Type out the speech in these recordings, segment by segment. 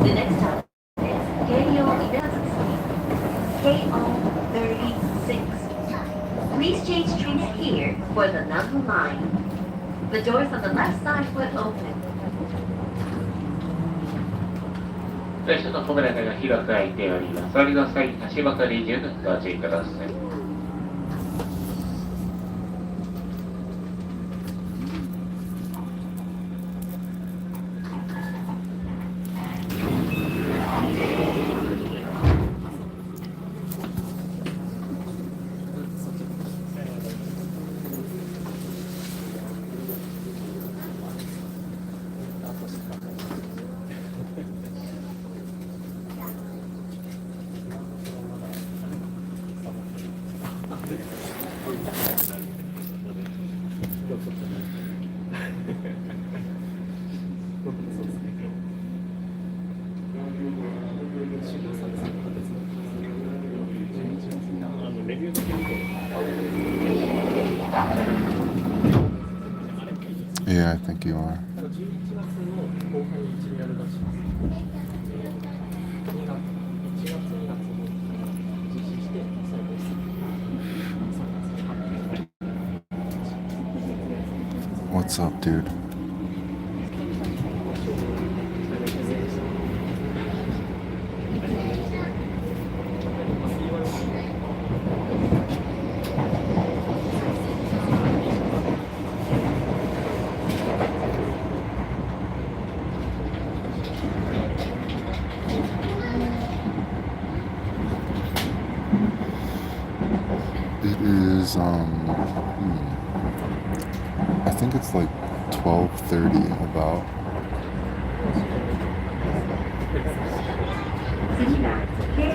The next stop is KO36. Please change trains here for the Nanbu line. The doors on the left side will open. 列車の扉が広く開いております。お降りの際、足元に十分ご注意ください。Yeah, I think you are. What's up, dude? It is, I think it's like 12:30 about. 次は京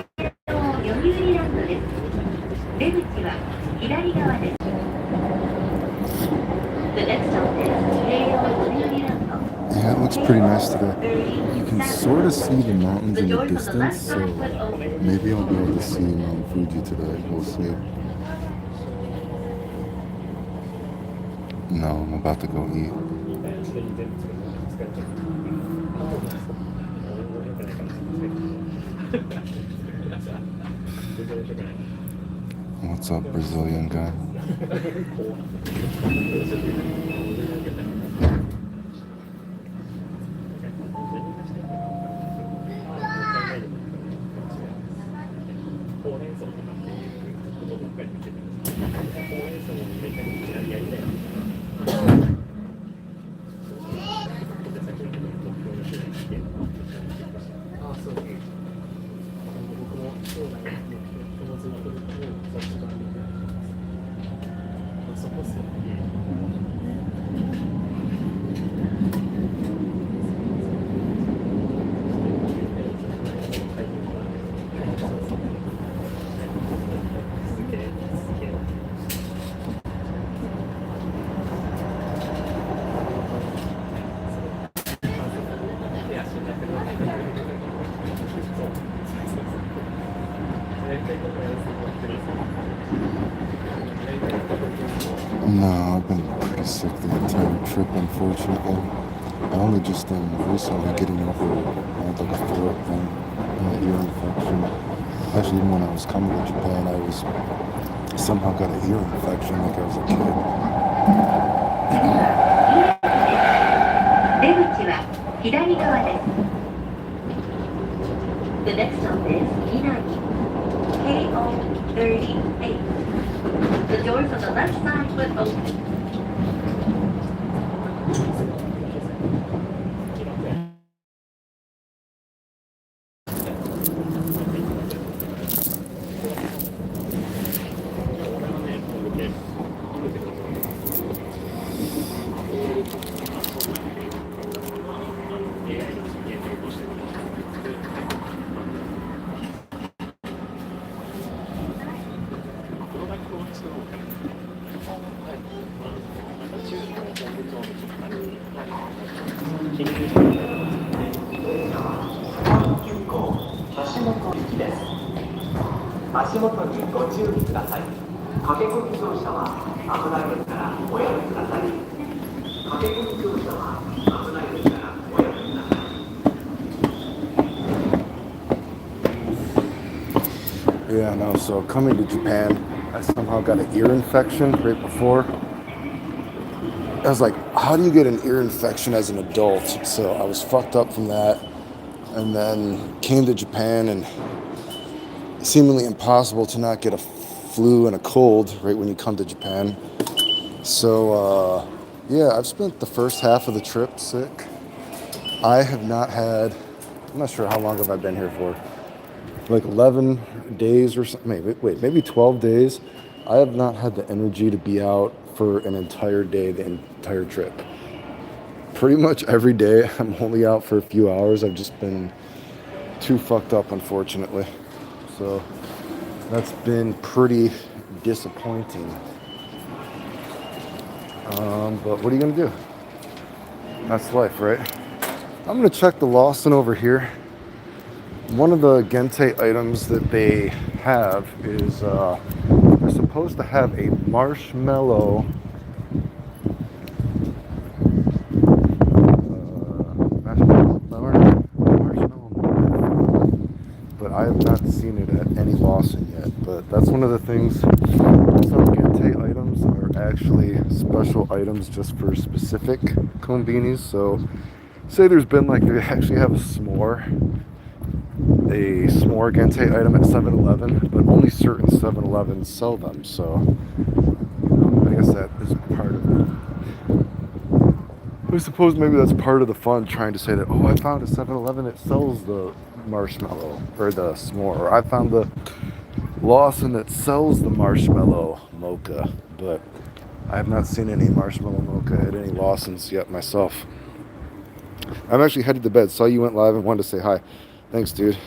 王読売ランドです。出口は左側です。The next stop is 京王読売ランド。 Yeah, it looks pretty nice today. You can sort of see the mountains in the distance, so maybe I'll be able to see Mount Fuji today. We'll see. No, I'm about to go eat. What's up, Brazilian guy? No, I've been pretty sick the entire trip, unfortunately. I only just recently getting over I had like a throat thing and an ear infection. Actually, even when I was coming to Japan, I somehow got an ear infection like I was a kid. 出口は左側です。The next stop is Inagi. KO38. The doors on the left side will open. 足元にご注意ください。駆け込み乗車は危ないですからおやめください。駆け込み乗車は危ないですからおやめください。Yeah, no, so coming to Japan, I somehow got an ear infection right before. I was like, how do you get an ear infection as an adult? So I was fucked up from that. And then came to Japan, and seemingly impossible to not get a flu and a cold right when you come to Japan. So, yeah, I've spent the first half of the trip sick. I have not had, I'm not sure how long have I been here for, like 11 days or something, maybe 12 days. I have not had the energy to be out for an entire day, the entire trip. Pretty much every day I'm only out for a few hours. I've just been too fucked up, unfortunately. So that's been pretty disappointing. But what are you gonna do? That's life, right? I'm gonna check the Lawson over here. One of the Gente items that they have is they're supposed to have a marshmallow but I have not seen it at any Lawson yet. But that's one of the things. Some Gente items are actually special items just for specific konbinis. So say there's been like, they actually have a s'more Gente item at 7-Eleven, but only certain 7-Elevens sell them. So I guess that is part of it. I suppose maybe that's part of the fun, trying to say that, oh, I found a 7-Eleven that sells the marshmallow or the s'more, or I found the Lawson that sells the marshmallow mocha, but I have not seen any marshmallow mocha at any Lawsons yet myself. I'm actually headed to bed. Saw you went live and wanted to say hi. Thanks, dude.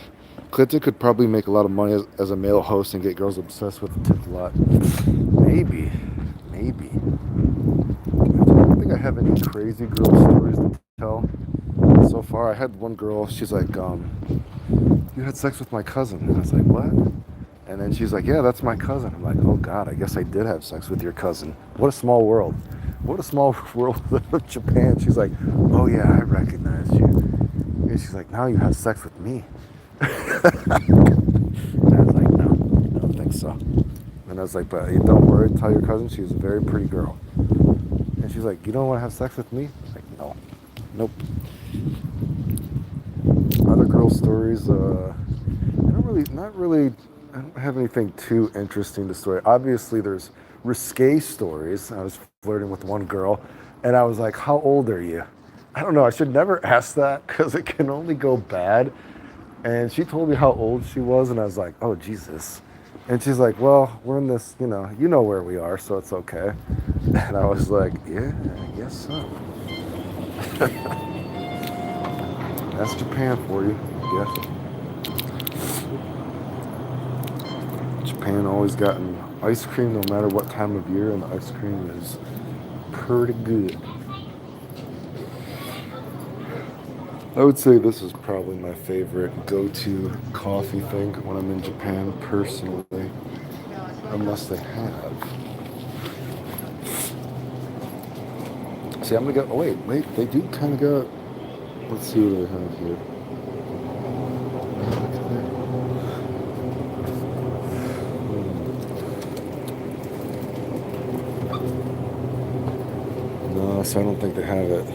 Clayton could probably make a lot of money as a male host and get girls obsessed with the tip a lot. Maybe. I don't think I have any crazy girl stories to tell. So far, I had one girl, she's like, you had sex with my cousin. And I was like, what? And then she's like, yeah, that's my cousin. I'm like, oh God, I guess I did have sex with your cousin. What a small world. What a small world of Japan. She's like, oh yeah, I recognize you. And she's like, now you have sex with me. And I was like, no, I don't think so. And I was like, but don't worry, tell your cousin she's a very pretty girl. And she's like, you don't want to have sex with me? I was like, no. Nope. Other girl stories, I don't have anything too interesting to story. Obviously, there's risque stories. I was flirting with one girl, and I was like, how old are you? I don't know, I should never ask that because it can only go bad. And she told me how old she was, and I was like, oh, Jesus. And she's like, well, we're in this, you know where we are, so it's okay. And I was like, yeah, I guess so. That's Japan for you, I guess. Japan always gotten ice cream no matter what time of year, and the ice cream is pretty good. I would say this is probably my favorite go-to coffee thing when I'm in Japan, personally, unless they have. See, I'm gonna go, oh wait, they do kind of got, let's see what they have here. No, so I don't think they have it.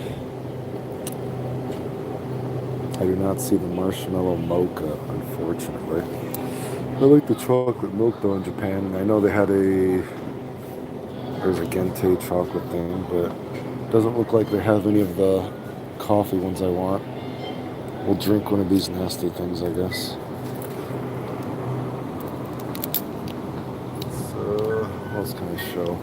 I do not see the marshmallow mocha, unfortunately. I like the chocolate milk though in Japan, and I know there's a Gente chocolate thing, but it doesn't look like they have any of the coffee ones I want. We'll drink one of these nasty things, I guess. So, what else can I show?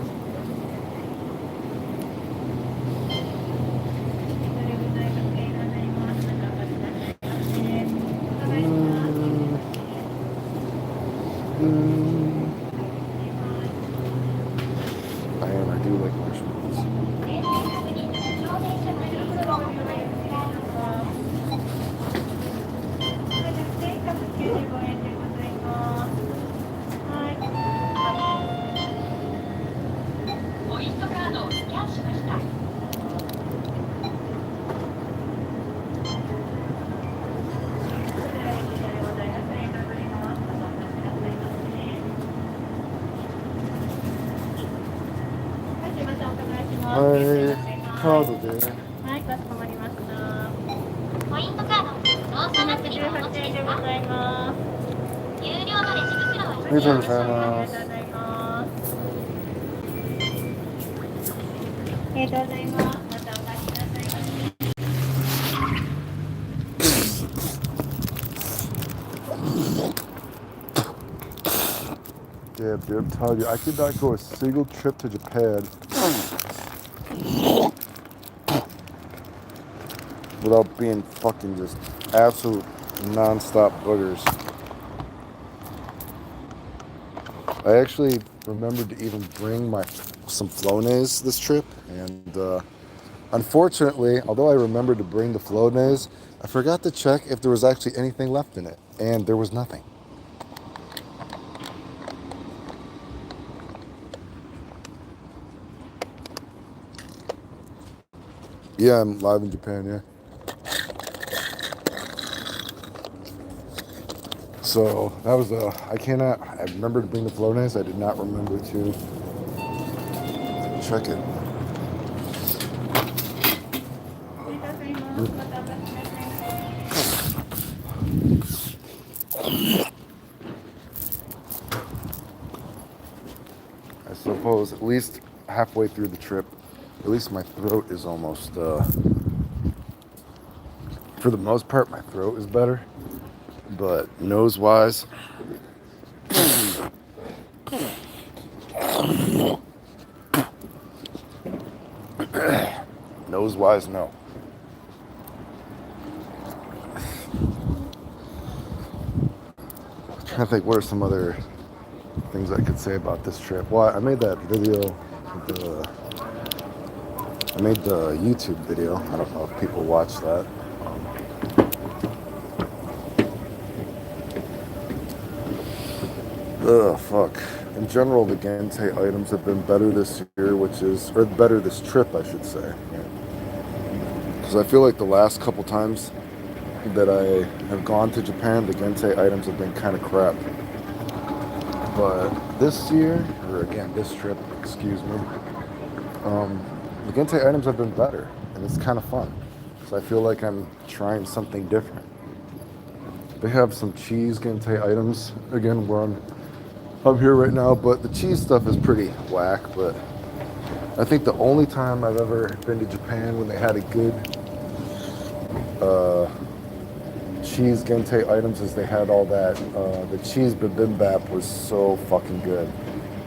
I do like marshmallows. my card there. はい、かしこまりました。ポイントカード、ローソンアプリはお持ちですか？有料のレジ袋はありがとうございます。ありがとうございます。またお貸しください。Yeah, dude, I'm telling you, I could not go a single trip to Japan without being fucking just absolute non-stop boogers. I actually remembered to even bring some Flonase this trip, and unfortunately, although I remembered to bring the Flonase, I forgot to check if there was actually anything left in it, and there was nothing. Yeah, I'm live in Japan, yeah. So that was I remember to bring the Flonase. I did not remember to check it. I suppose at least halfway through the trip, at least my throat is almost, for the most part, my throat is better. But nose-wise, no. I'm trying to think, what are some other things I could say about this trip? Well, I made that video, I made the YouTube video. I don't know if people watch that. Fuck. In general, the Gente items have been better this year, or better this trip, I should say. Because I feel like the last couple times that I have gone to Japan, the Gente items have been kind of crap. But this year, or again, this trip, excuse me, the Gente items have been better, and it's kind of fun. So I feel like I'm trying something different. They have some cheese Gente items, again, where I'm here right now, but the cheese stuff is pretty whack. But I think the only time I've ever been to Japan when they had a good cheese Gente items is they had all that, the cheese bibimbap was so fucking good.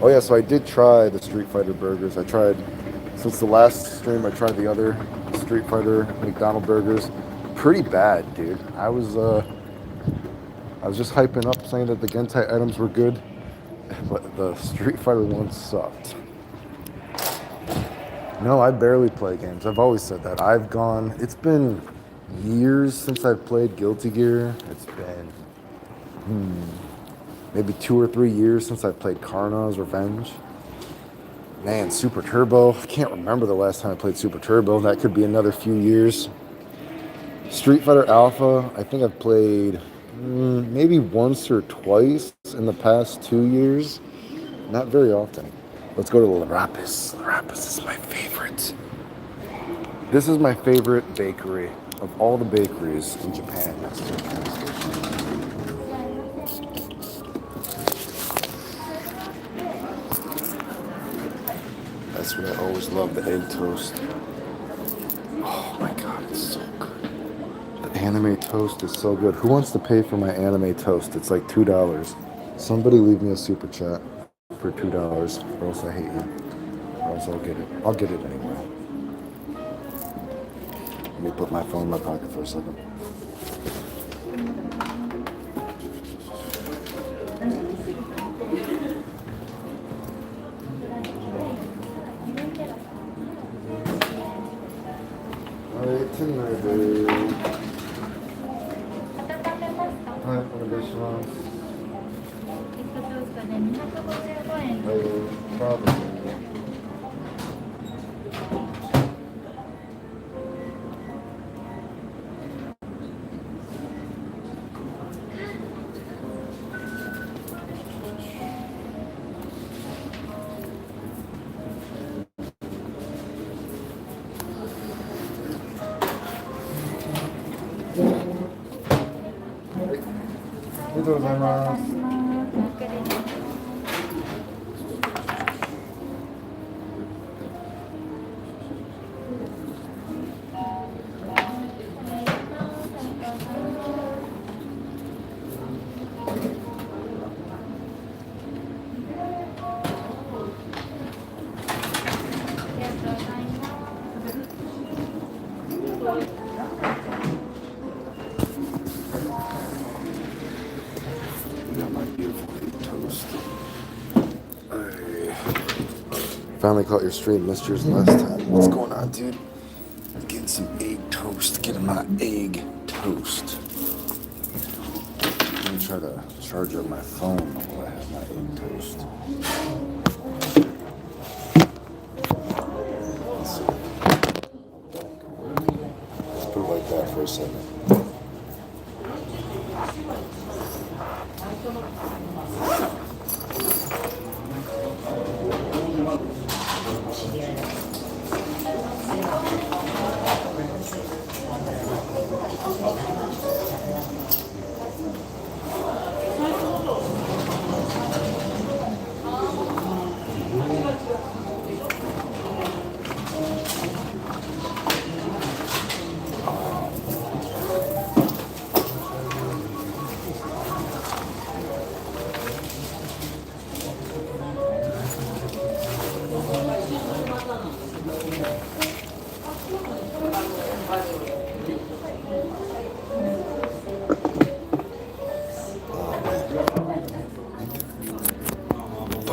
Oh yeah, so I did try the Street Fighter burgers. Since the last stream, I tried the other Street Fighter McDonald's burgers. Pretty bad, dude. I was just hyping up saying that the Gente items were good, but the Street Fighter ones sucked. No, I barely play games. I've always said that. It's been years since I've played Guilty Gear. It's been maybe 2 or 3 years since I've played Karna's Revenge. Man, Super Turbo. I can't remember the last time I played Super Turbo. That could be another few years. Street Fighter Alpha, I think I've played maybe once or twice in the past 2 years. Not very often. Let's go to Larapis. Larapis is my favorite. This is my favorite bakery of all the bakeries in Japan. That's what I always love, the egg toast. Oh my god, it's so good. The anime toast is so good. Who wants to pay for my anime toast? It's like $2. Somebody leave me a super chat for $2, or else I hate you. Or else I'll get it. I'll get it anyway. Let me put my phone in my pocket for a second. とうございます。Finally caught your stream, missed yours last time. What's going on, dude? Getting some egg toast. Getting my egg toast. Let me try to charge up my phone while I have my egg toast. Let's see. Let's put it like that for a second.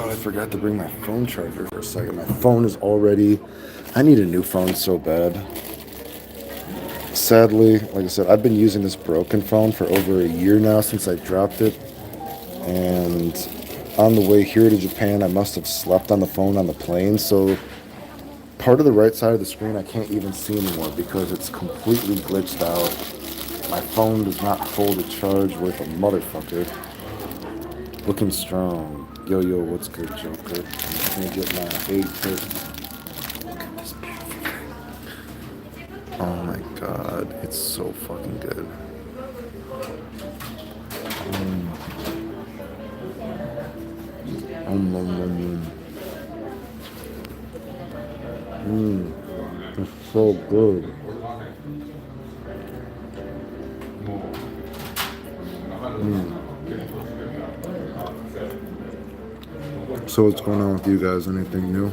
I forgot to bring my phone charger for a second. My phone is already... I need a new phone so bad. Sadly, like I said, I've been using this broken phone for over a year now since I dropped it. And on the way here to Japan, I must have slept on the phone on the plane. So part of the right side of the screen I can't even see anymore because it's completely glitched out. My phone does not hold a charge worth a motherfucker. Looking strong. Yo, what's good, Joker? I'm just gonna get my egg toast. Look at this beautiful thing. Oh my god, it's so fucking good. It's so good. So what's going on with you guys? Anything new?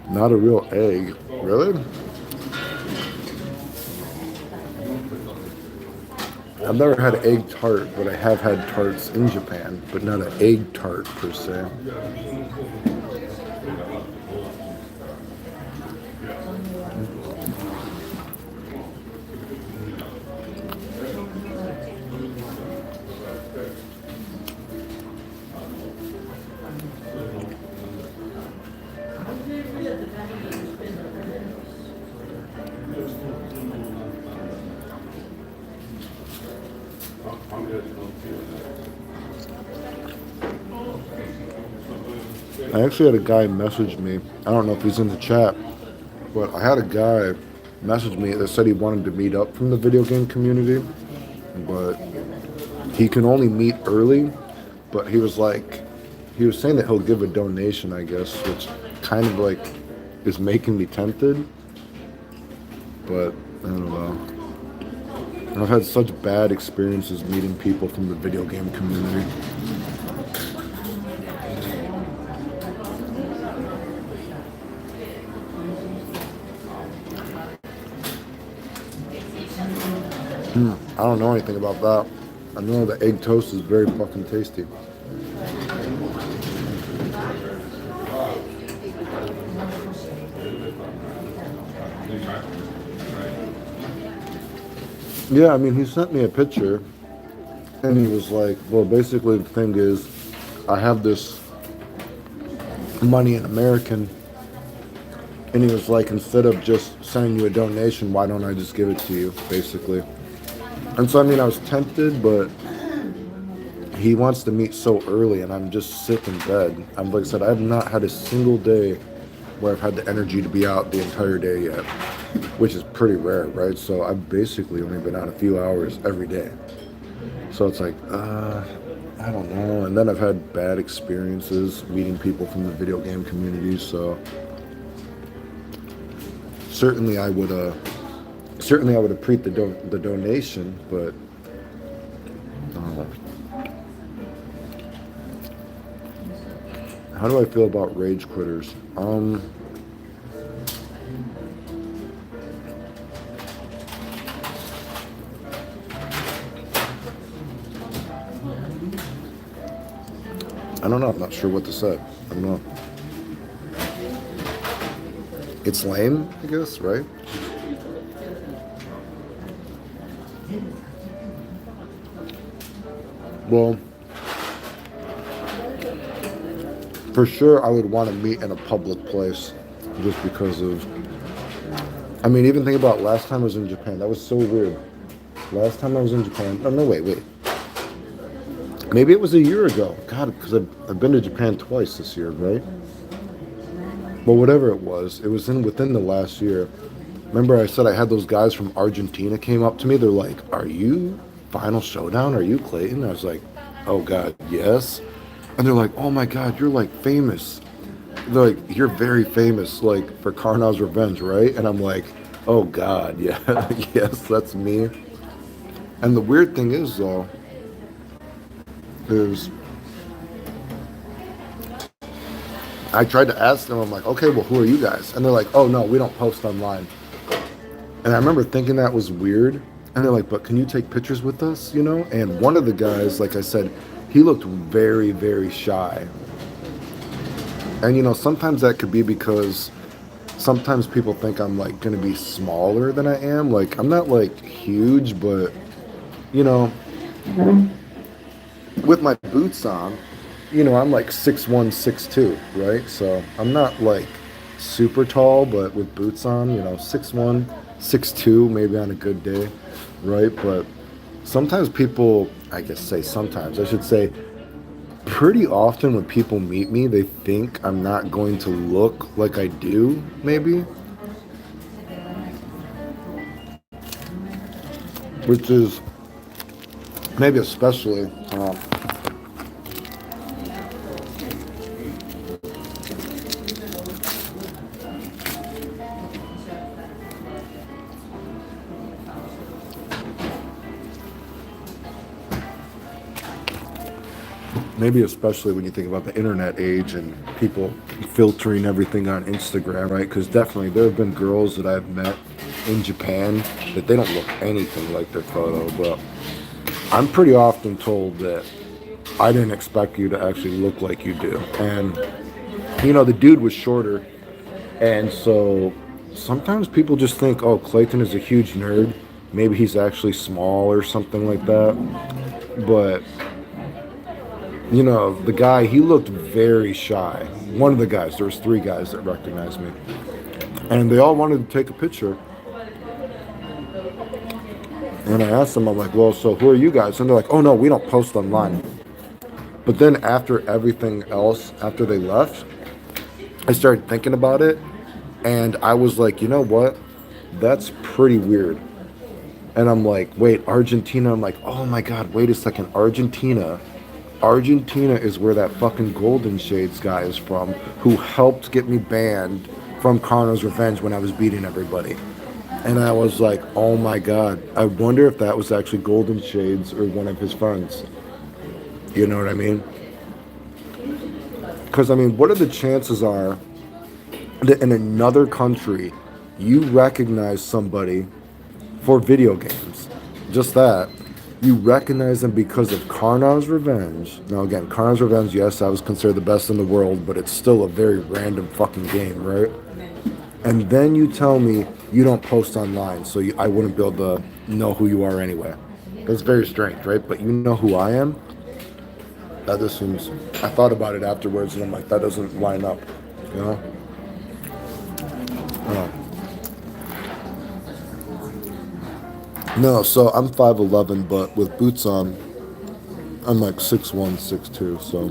Not a real egg. Really? I've never had an egg tart, but I have had tarts in Japan, but not an egg tart per se. I actually had a guy message me. I don't know if he's in the chat, but I had a guy message me that said he wanted to meet up from the video game community, but he can only meet early. But he was saying that he'll give a donation, I guess, which kind of like is making me tempted. But I don't know. I've had such bad experiences meeting people from the video game community. I don't know anything about that. I know the egg toast is very fucking tasty. Yeah, I mean, he sent me a picture, and he was like, well, basically the thing is, I have this money in American, and he was like, instead of just sending you a donation, why don't I just give it to you, basically. And so, I mean, I was tempted, but he wants to meet so early, and I'm just sick in bed. Like I said, I have not had a single day where I've had the energy to be out the entire day yet. which is pretty rare, right? So I've basically only been out a few hours every day. So it's like, I don't know. And then I've had bad experiences meeting people from the video game community. So certainly I would appreciate the donation, but how do I feel about rage quitters? I don't know. I'm not sure what to say. I don't know. It's lame, I guess, right? Well, for sure, I would want to meet in a public place just because of... I mean, even think about last time I was in Japan. That was so weird. Last time I was in Japan... Oh, no, wait. Maybe it was a year ago. God, because I've been to Japan twice this year, right? Well, whatever it was within the last year. Remember I said I had those guys from Argentina came up to me. They're like, "Are you Final Showdown? Are you Clayton?" I was like, "Oh, God, yes." And they're like, "Oh, my God, you're, like, famous." They're like, "You're very famous, like, for Karnav's Revenge, right?" And I'm like, "Oh, God, yeah, yes, that's me." And the weird thing is, though, is I tried to ask them, I'm like, "Okay, well, who are you guys?" And they're like, "Oh, no, we don't post online." And I remember thinking that was weird. And they're like, "But can you take pictures with us, you know?" And one of the guys, like I said, he looked very, very shy. And, you know, sometimes that could be because sometimes people think I'm, like, going to be smaller than I am. Like, I'm not, like, huge, but, you know, with my boots on, you know, I'm like 6'1", 6'2", right? So I'm not like super tall, but with boots on, you know, 6'1", 6'2", maybe on a good day, right? But sometimes people, I should say, pretty often when people meet me, they think I'm not going to look like I do, maybe. Which is maybe especially... maybe especially when you think about the internet age and people filtering everything on Instagram, right? Because definitely there have been girls that I've met in Japan that they don't look anything like their photo, but I'm pretty often told that I didn't expect you to actually look like you do. And, you know, the dude was shorter, and so sometimes people just think, "Oh, Clayton is a huge nerd. Maybe he's actually small or something like that." But... you know, the guy, he looked very shy. One of the guys, there was 3 guys that recognized me. And they all wanted to take a picture. And I asked them, I'm like, "Well, so who are you guys?" And they're like, "Oh, no, we don't post online." But then after everything else, after they left, I started thinking about it. And I was like, you know what? That's pretty weird. And I'm like, wait, Argentina? I'm like, oh my God, wait a second, Argentina is where that fucking Golden Shades guy is from, who helped get me banned from Karnav's Revenge when I was beating everybody. And I was like, oh my God, I wonder if that was actually Golden Shades or one of his friends. You know what I mean? Because, I mean, what are the chances are that in another country you recognize somebody for video games? Just that. You recognize them because of Karnav's Revenge. Now again, Karnav's Revenge, yes, I was considered the best in the world, but it's still a very random fucking game, right? And then you tell me you don't post online, so I wouldn't be able to know who you are anyway. That's very strange, right? But you know who I am? That just seems... I thought about it afterwards, and I'm like, that doesn't line up, you know? No, so I'm 5'11", but with boots on, I'm like 6'1", 6'2", so...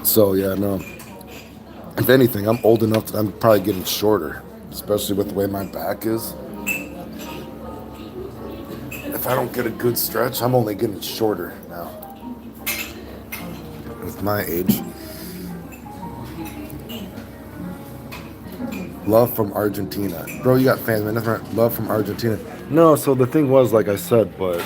So yeah, no. If anything, I'm old enough that I'm probably getting shorter, especially with the way my back is. If I don't get a good stretch, I'm only getting shorter now. With my age. Love from Argentina. Bro, you got fans, man. That's right. Love from Argentina. No, so the thing was, like I said, but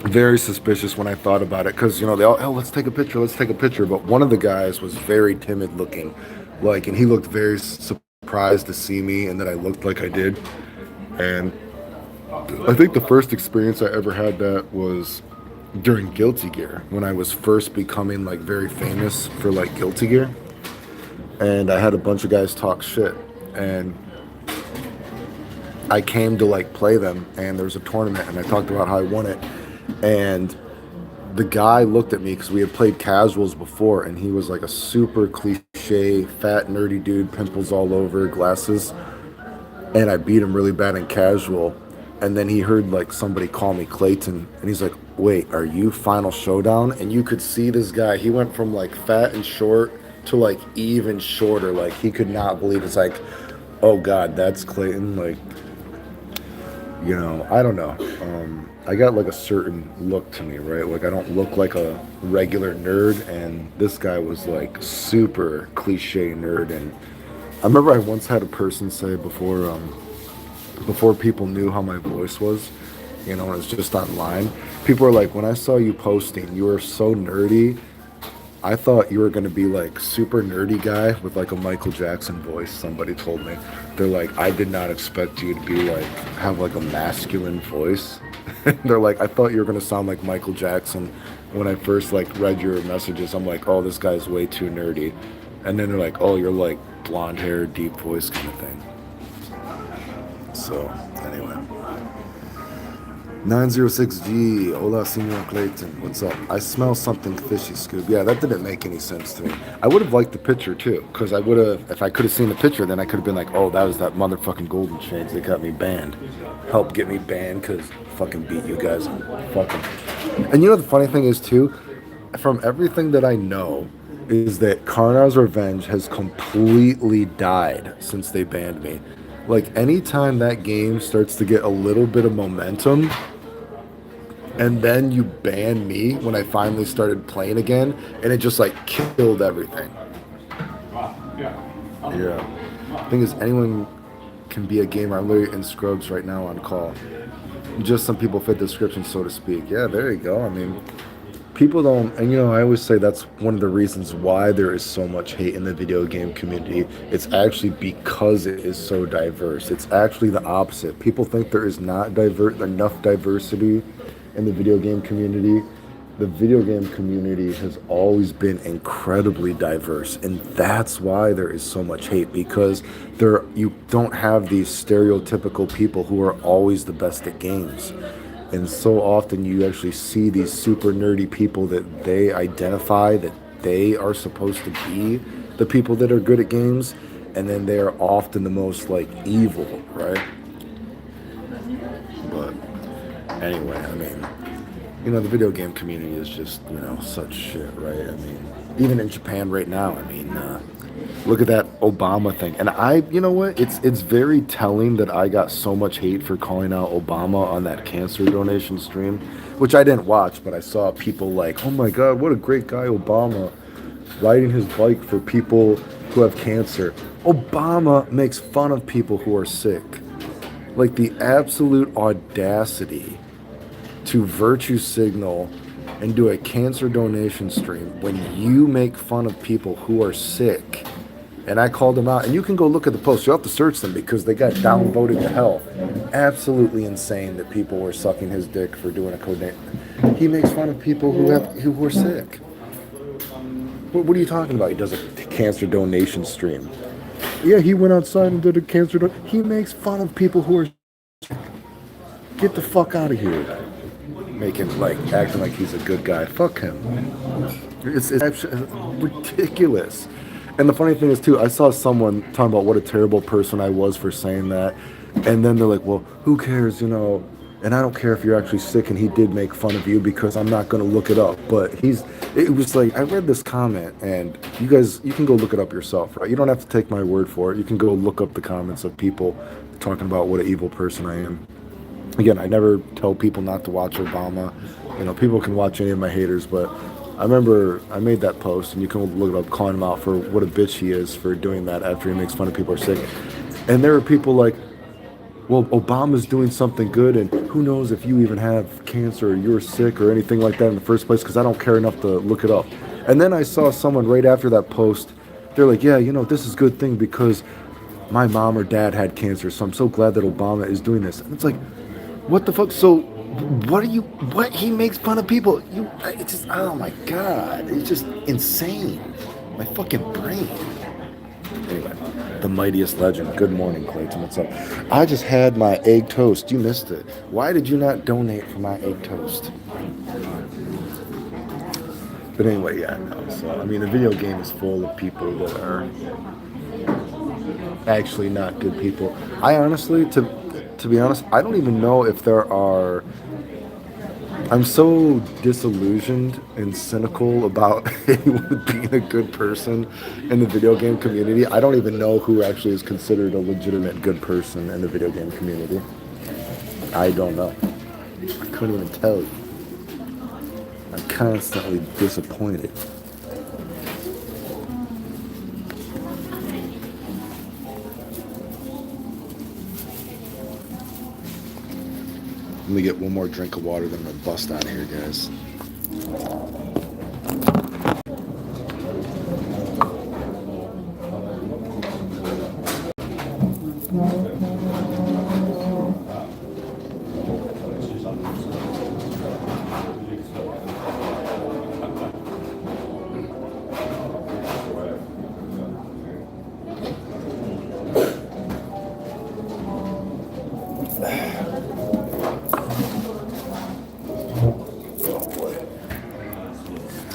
very suspicious when I thought about it. Because, you know, they all, oh, let's take a picture, let's take a picture. But one of the guys was very timid looking. Like, and he looked very surprised to see me and that I looked like I did. And I think the first experience I ever had that was during Guilty Gear. When I was first becoming, like, very famous for, like, Guilty Gear. And I had a bunch of guys talk shit, and I came to like play them, and there was a tournament, and I talked about how I won it, and the guy looked at me because we had played casuals before, and he was like a super cliche fat nerdy dude, pimples all over, glasses, and I beat him really bad in casual. And then he heard like somebody call me Clayton, and he's like, wait, are you Final Showdown? And you could see this guy, he went from like fat and short to like even shorter. Like he could not believe. It's like, oh god, that's Clayton. Like, you know, I don't know. I got like a certain look to me, right? Like I don't look like a regular nerd, and this guy was like super cliche nerd. And I remember I once had a person say before people knew how my voice was, you know, and it's just online, people were like, when I saw you posting, you were so nerdy, I thought you were going to be like super nerdy guy with like a Michael Jackson voice. Somebody told me. They're like, I did not expect you to be like, have like a masculine voice. They're like, I thought you were going to sound like Michael Jackson. When I first like read your messages, I'm like, oh, this guy's way too nerdy. And then they're like, oh, you're like blonde hair, deep voice kind of thing. So anyway. 906G, hola, Senor Clayton. What's up? I smell something fishy, Scoob. Yeah, that didn't make any sense to me. I would have liked the picture, too, because I would have, if I could have seen the picture, then I could have been like, oh, that was that motherfucking Golden Shades that got me banned. Helped get me banned, because fucking beat you guys. Fucking. And you know the funny thing is, too, from everything that I know, is that Karnav's Revenge has completely died since they banned me. Like, anytime that game starts to get a little bit of momentum, and then you ban me when I finally started playing again, and it just like killed everything. Yeah. Thing is, anyone can be a gamer. I'm literally in Scrubs right now on call. Just some people fit the description, so to speak. Yeah, there you go. I mean, people don't, and you know, I always say that's one of the reasons why there is so much hate in the video game community. It's actually because it is so diverse. It's actually the opposite. People think there is not enough diversity in the video game community. The video game community has always been incredibly diverse, and that's why there is so much hate, because you don't have these stereotypical people who are always the best at games. And so often you actually see these super nerdy people that they identify that they are supposed to be the people that are good at games, and then they are often the most like evil, right? But anyway, I mean, you know, the video game community is just, you know, such shit, right? I mean, even in Japan right now, I mean, look at that Obama thing. And you know what? It's very telling that I got so much hate for calling out Obama on that cancer donation stream, which I didn't watch, but I saw people like, oh my God, what a great guy, Obama, riding his bike for people who have cancer. Obama makes fun of people who are sick. Like, the absolute audacity to virtue signal and do a cancer donation stream when you make fun of people who are sick. And I called them out, and you can go look at the post. You'll have to search them because they got downvoted to hell. Absolutely insane that people were sucking his dick for doing a code. He makes fun of people who are sick. What are you talking about? He does a cancer donation stream. Yeah, he went outside and did a cancer donation. He makes fun of people who are sick. Get the fuck out of here. Acting like he's a good guy. Fuck him. It's actually ridiculous. And the funny thing is, too, I saw someone talking about what a terrible person I was for saying that. And then they're like, well, who cares, you know? and I don't care if you're actually sick and he did make fun of you, because I'm not going to look it up. But it was like, I read this comment, and you guys, you can go look it up yourself, right? You don't have to take my word for it. You can go look up the comments of people talking about what an evil person I am. Again, I never tell people not to watch Obama. You know, people can watch any of my haters, but I remember I made that post, and you can look it up, calling him out for what a bitch he is for doing that after he makes fun of people who are sick. And there were people like, well, Obama's doing something good, and who knows if you even have cancer or you're sick or anything like that in the first place, because I don't care enough to look it up. And then I saw someone right after that post, they're like, yeah, you know, this is a good thing because my mom or dad had cancer, so I'm so glad that Obama is doing this. And it's like, what the fuck? So what? He makes fun of people. It's just, oh my God. It's just insane. My fucking brain. Anyway, the mightiest legend. Good morning, Clayton. What's up? I just had my egg toast. You missed it. Why did you not donate for my egg toast? But anyway, yeah, no. So, I mean, the video game is full of people that are actually not good people. I honestly, to be honest, I don't even know if there are... I'm so disillusioned and cynical about anyone being a good person in the video game community. I don't even know who actually is considered a legitimate good person in the video game community. I don't know. I couldn't even tell you. I'm constantly disappointed. Let me get one more drink of water, then I'm gonna bust out of here, guys.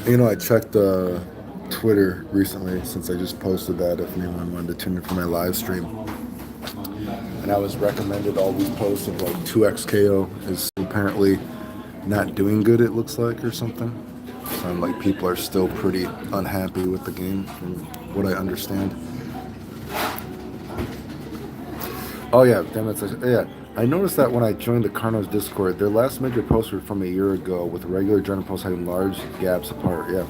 You know, I checked Twitter recently, since I just posted that, if anyone wanted to tune in for my live stream. And I was recommended all these posts of like 2XKO is apparently not doing good, it looks like, or something. So I'm like, people are still pretty unhappy with the game, from what I understand. Oh yeah, damn it. Yeah. I noticed that when I joined the Carnos Discord, their last major posts were from a year ago, with regular journal posts having large gaps apart. Yeah.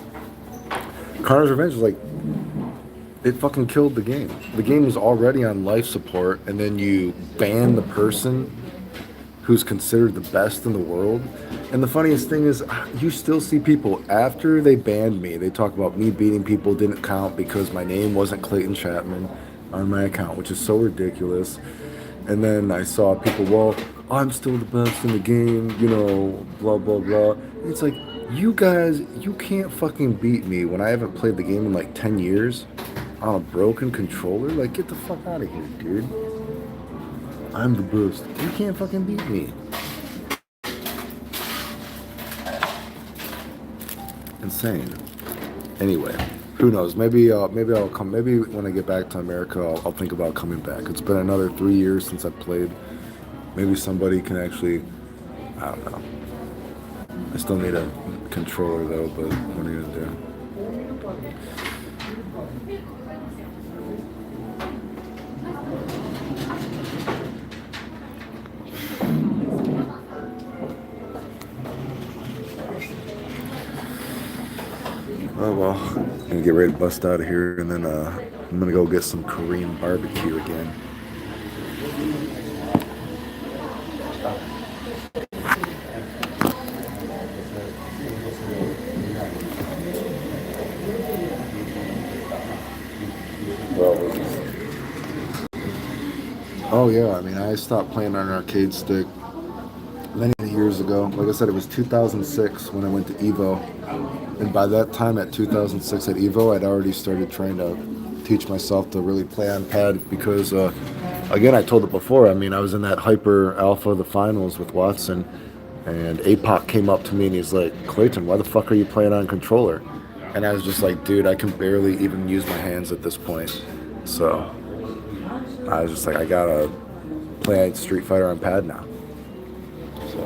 Carnos Revenge was like, it fucking killed the game. The game was already on life support, and then you ban the person who's considered the best in the world. And the funniest thing is, you still see people, after they banned me, they talk about me beating people didn't count because my name wasn't Clayton Chapman on my account, which is so ridiculous. And then I saw people, well, I'm still the best in the game, you know, blah, blah, blah. And it's like, you guys, you can't fucking beat me when I haven't played the game in like 10 years on a broken controller. Like, get the fuck out of here, dude. I'm the best. You can't fucking beat me. Insane. Anyway. Who knows? Maybe I'll come. Maybe when I get back to America, I'll think about coming back. It's been another 3 years since I played. Maybe somebody can actually. I don't know. I still need a controller though. But what are you gonna do? Oh well, I'm gonna get ready to bust out of here, and then I'm gonna go get some Korean barbecue again. Oh yeah, I mean, I stopped playing on an arcade stick many years ago. Like I said, it was 2006 when I went to EVO. And by that time, at 2006 at EVO, I'd already started trying to teach myself to really play on pad because, again, I told it before, I mean, I was in that Hyper Alpha, the finals with Watson, and APOC came up to me and he's like, Clayton, why the fuck are you playing on controller? And I was just like, dude, I can barely even use my hands at this point. So I was just like, I gotta play Street Fighter on pad now. So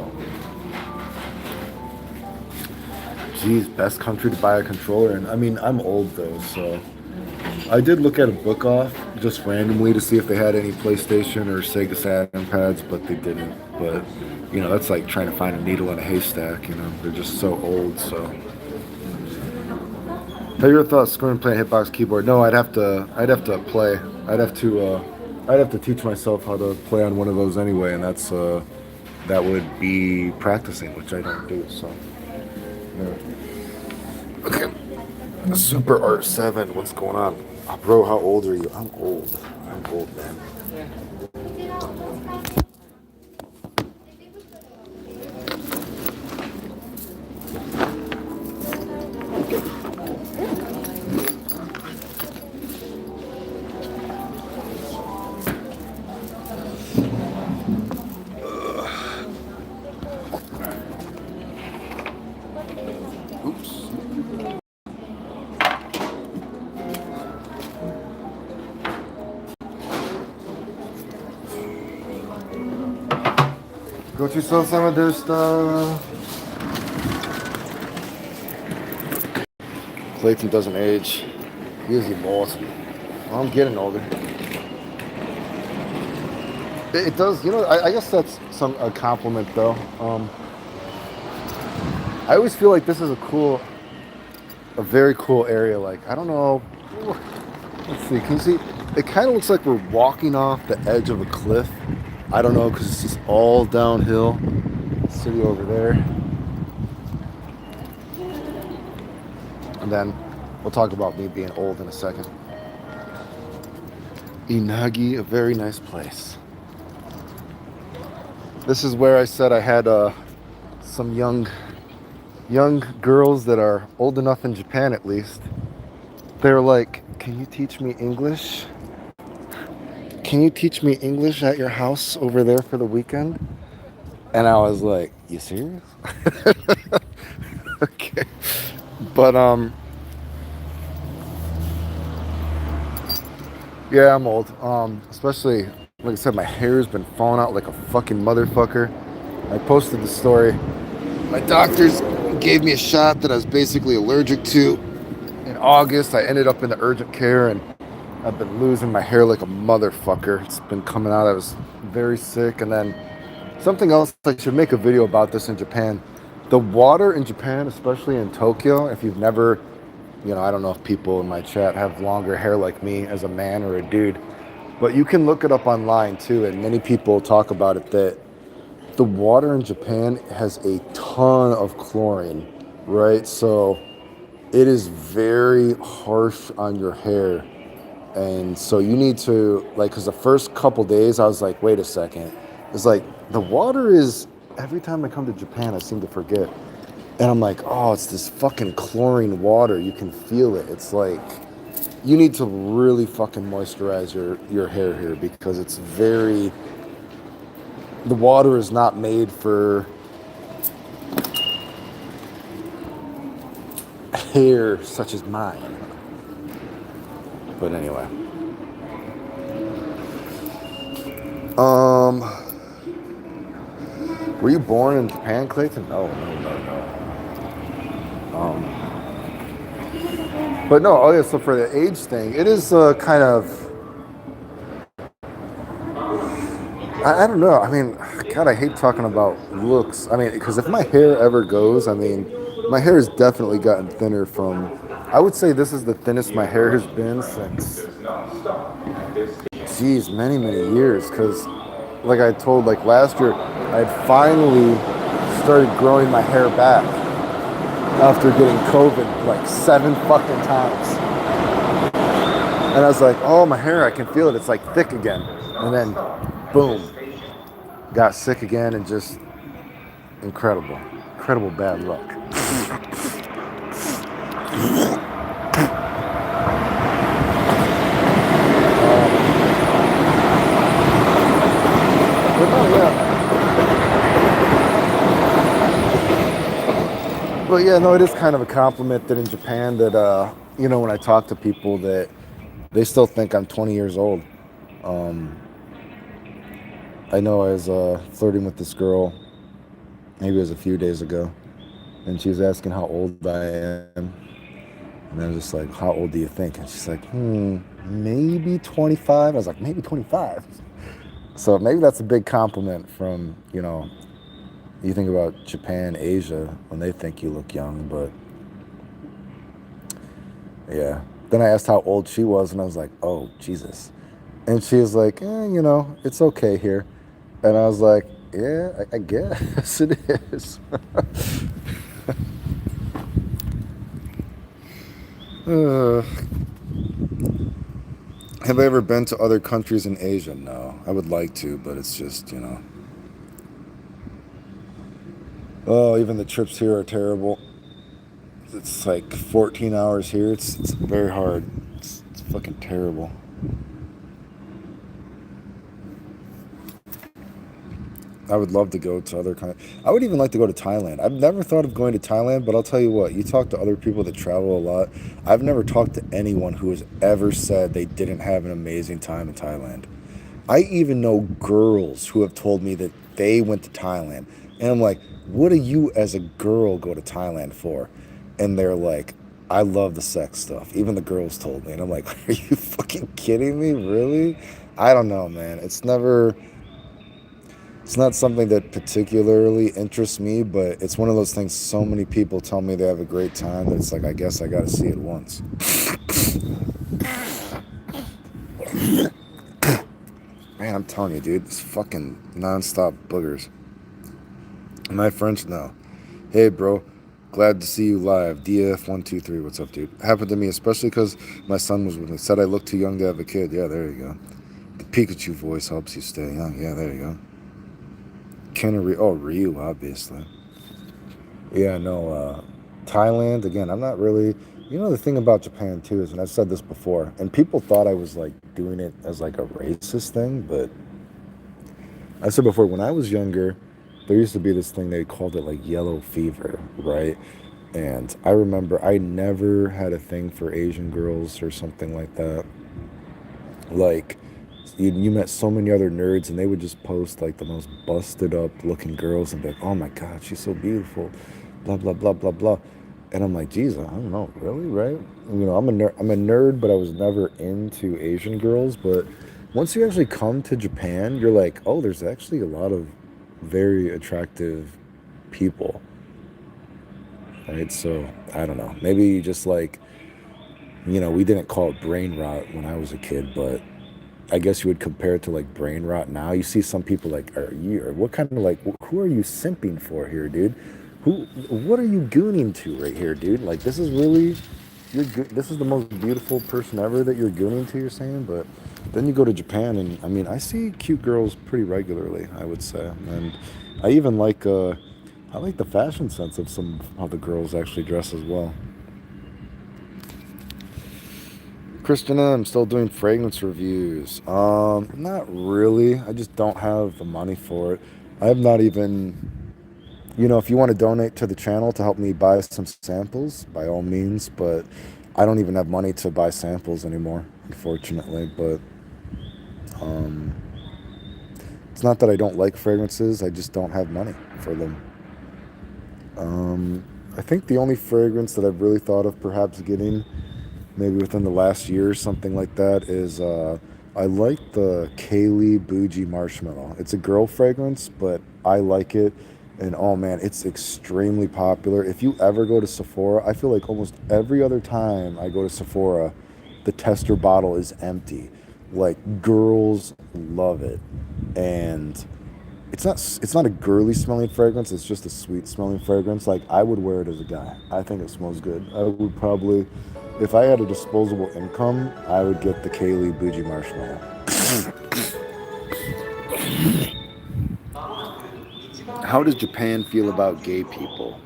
Geez, best country to buy a controller in. I mean, I'm old though, so I did look at a book off just randomly to see if they had any PlayStation or Sega Saturn pads, but they didn't. But you know, that's like trying to find a needle in a haystack. You know, they're just so old. So, have you ever thought screwing playing hitbox keyboard? No, I'd have to play. I'd have to teach myself how to play on one of those anyway, and that would be practicing, which I don't do. So, yeah. Okay. Super Art 7, what's going on? Bro, how old are you? I'm old. I'm old, man. Oops. Got yourself some of their stuff. Clayton doesn't age. He is evolved. Well, I'm getting older. It does, you know, I guess that's a compliment though. I always feel like this is a very cool area. Like, I don't know. Let's see, can you see? It kind of looks like we're walking off the edge of a cliff. I don't know, because it's just all downhill. City over there. And then we'll talk about me being old in a second. Inagi, a very nice place. This is where I said I had some young girls that are old enough in Japan at least. They're like, can you teach me English? Can you teach me English at your house over there for the weekend? And I was like, you serious? Okay. But yeah, I'm old. Especially, like I said, my hair's been falling out like a fucking motherfucker. I posted the story. My doctors gave me a shot that I was basically allergic to. In August, I ended up in the urgent care, and I've been losing my hair like a motherfucker. It's been coming out. I was very sick. And then something else, I should make a video about this in Japan. The water in Japan, especially in Tokyo, if you've never, you know, I don't know if people in my chat have longer hair like me as a man or a dude, but you can look it up online too, and many people talk about it, that the water in Japan has a ton of chlorine, right? So it is very harsh on your hair. And so you need to, like, because the first couple days I was like, wait a second. It's like, the water is, every time I come to Japan, I seem to forget. And I'm like, oh, it's this fucking chlorine water. You can feel it. It's like, you need to really fucking moisturize your hair here, because it's very, the water is not made for hair such as mine. But anyway. Were you born in Japan, Clayton? No. But no, oh yeah, so for the age thing, it is kind of, I don't know. I mean, God, I hate talking about looks. I mean, because if my hair ever goes, I mean, my hair has definitely gotten thinner from, I would say this is the thinnest my hair has been since, geez, many years. Because like I told, like last year, I had finally started growing my hair back after getting COVID like 7 fucking times. And I was like, oh, my hair, I can feel it. It's like thick again. And then, boom, got sick again, and just incredible bad luck. But no, yeah. But yeah, no, it is kind of a compliment that in Japan that, you know, when I talk to people that they still think I'm 20 years old. I know I was flirting with this girl, maybe it was a few days ago, and she was asking how old I am. And I was just like, how old do you think? And she's like, maybe 25. I was like, maybe 25. So maybe that's a big compliment from, you think about Japan, Asia, when they think you look young, but yeah. Then I asked how old she was, and I was like, oh, Jesus. And she was like, it's okay here. And I was like, yeah, I guess it is. Have I ever been to other countries in Asia? No. I would like to, but it's just, Oh, even the trips here are terrible. It's like 14 hours here. It's very hard. It's fucking terrible. I would love to go to other countries. I would even like to go to Thailand. I've never thought of going to Thailand, but I'll tell you what, you talk to other people that travel a lot. I've never talked to anyone who has ever said they didn't have an amazing time in Thailand. I even know girls who have told me that they went to Thailand. And I'm like, what do you as a girl go to Thailand for? And they're like, I love the sex stuff. Even the girls told me. And I'm like, are you fucking kidding me? Really? I don't know, man. It's not something that particularly interests me, but it's one of those things so many people tell me they have a great time that it's like, I guess I got to see it once. Man, I'm telling you, dude, it's fucking nonstop boogers. My French now. Hey, bro. Glad to see you live. DF123, what's up, dude? Happened to me, especially because my son was with me. Said I look too young to have a kid. Yeah, there you go. The Pikachu voice helps you stay young. Yeah, there you go. Ryu, obviously. Yeah, no, Thailand, again, I'm not really, the thing about Japan too is, and I've said this before, and people thought I was like doing it as like a racist thing, but I said before, when I was younger, there used to be this thing, they called it like yellow fever, right? And I remember I never had a thing for Asian girls or something like that. Like, you met so many other nerds, and they would just post like the most busted up looking girls and be like, oh my God, she's so beautiful, blah, blah, blah, blah, blah. And I'm like, geez, I don't know, really, right? I'm a nerd, but I was never into Asian girls. But once you actually come to Japan, you're like, oh, there's actually a lot of very attractive people, right? So I don't know, maybe you just like, we didn't call it brain rot when I was a kid, but I guess you would compare it to like brain rot now. You see some people like, what kind of like, who are you simping for here, dude? What are you gooning to right here, dude? Like, this is really, this is the most beautiful person ever that you're gooning to, you're saying? But then you go to Japan, and I mean, I see cute girls pretty regularly, I would say. And I even like, I like the fashion sense of some of the girls actually dress as well. Christina, I'm still doing fragrance reviews. Not really. I just don't have the money for it. I have not even, if you want to donate to the channel to help me buy some samples, by all means, but I don't even have money to buy samples anymore, unfortunately. But it's not that I don't like fragrances, I just don't have money for them. I think the only fragrance that I've really thought of perhaps getting maybe within the last year or something like that is I like the Kaylee Bougie Marshmallow. It's a girl fragrance, but I like it, and oh man, it's extremely popular. If you ever go to Sephora, I feel like almost every other time I go to Sephora, the tester bottle is empty. Like, girls love it, and it's not a girly smelling fragrance, it's just a sweet smelling fragrance. Like, I would wear it as a guy. I think it smells good. I would probably, if I had a disposable income, I would get the Kaylee Bougie Marshmallow. How does Japan feel about gay people?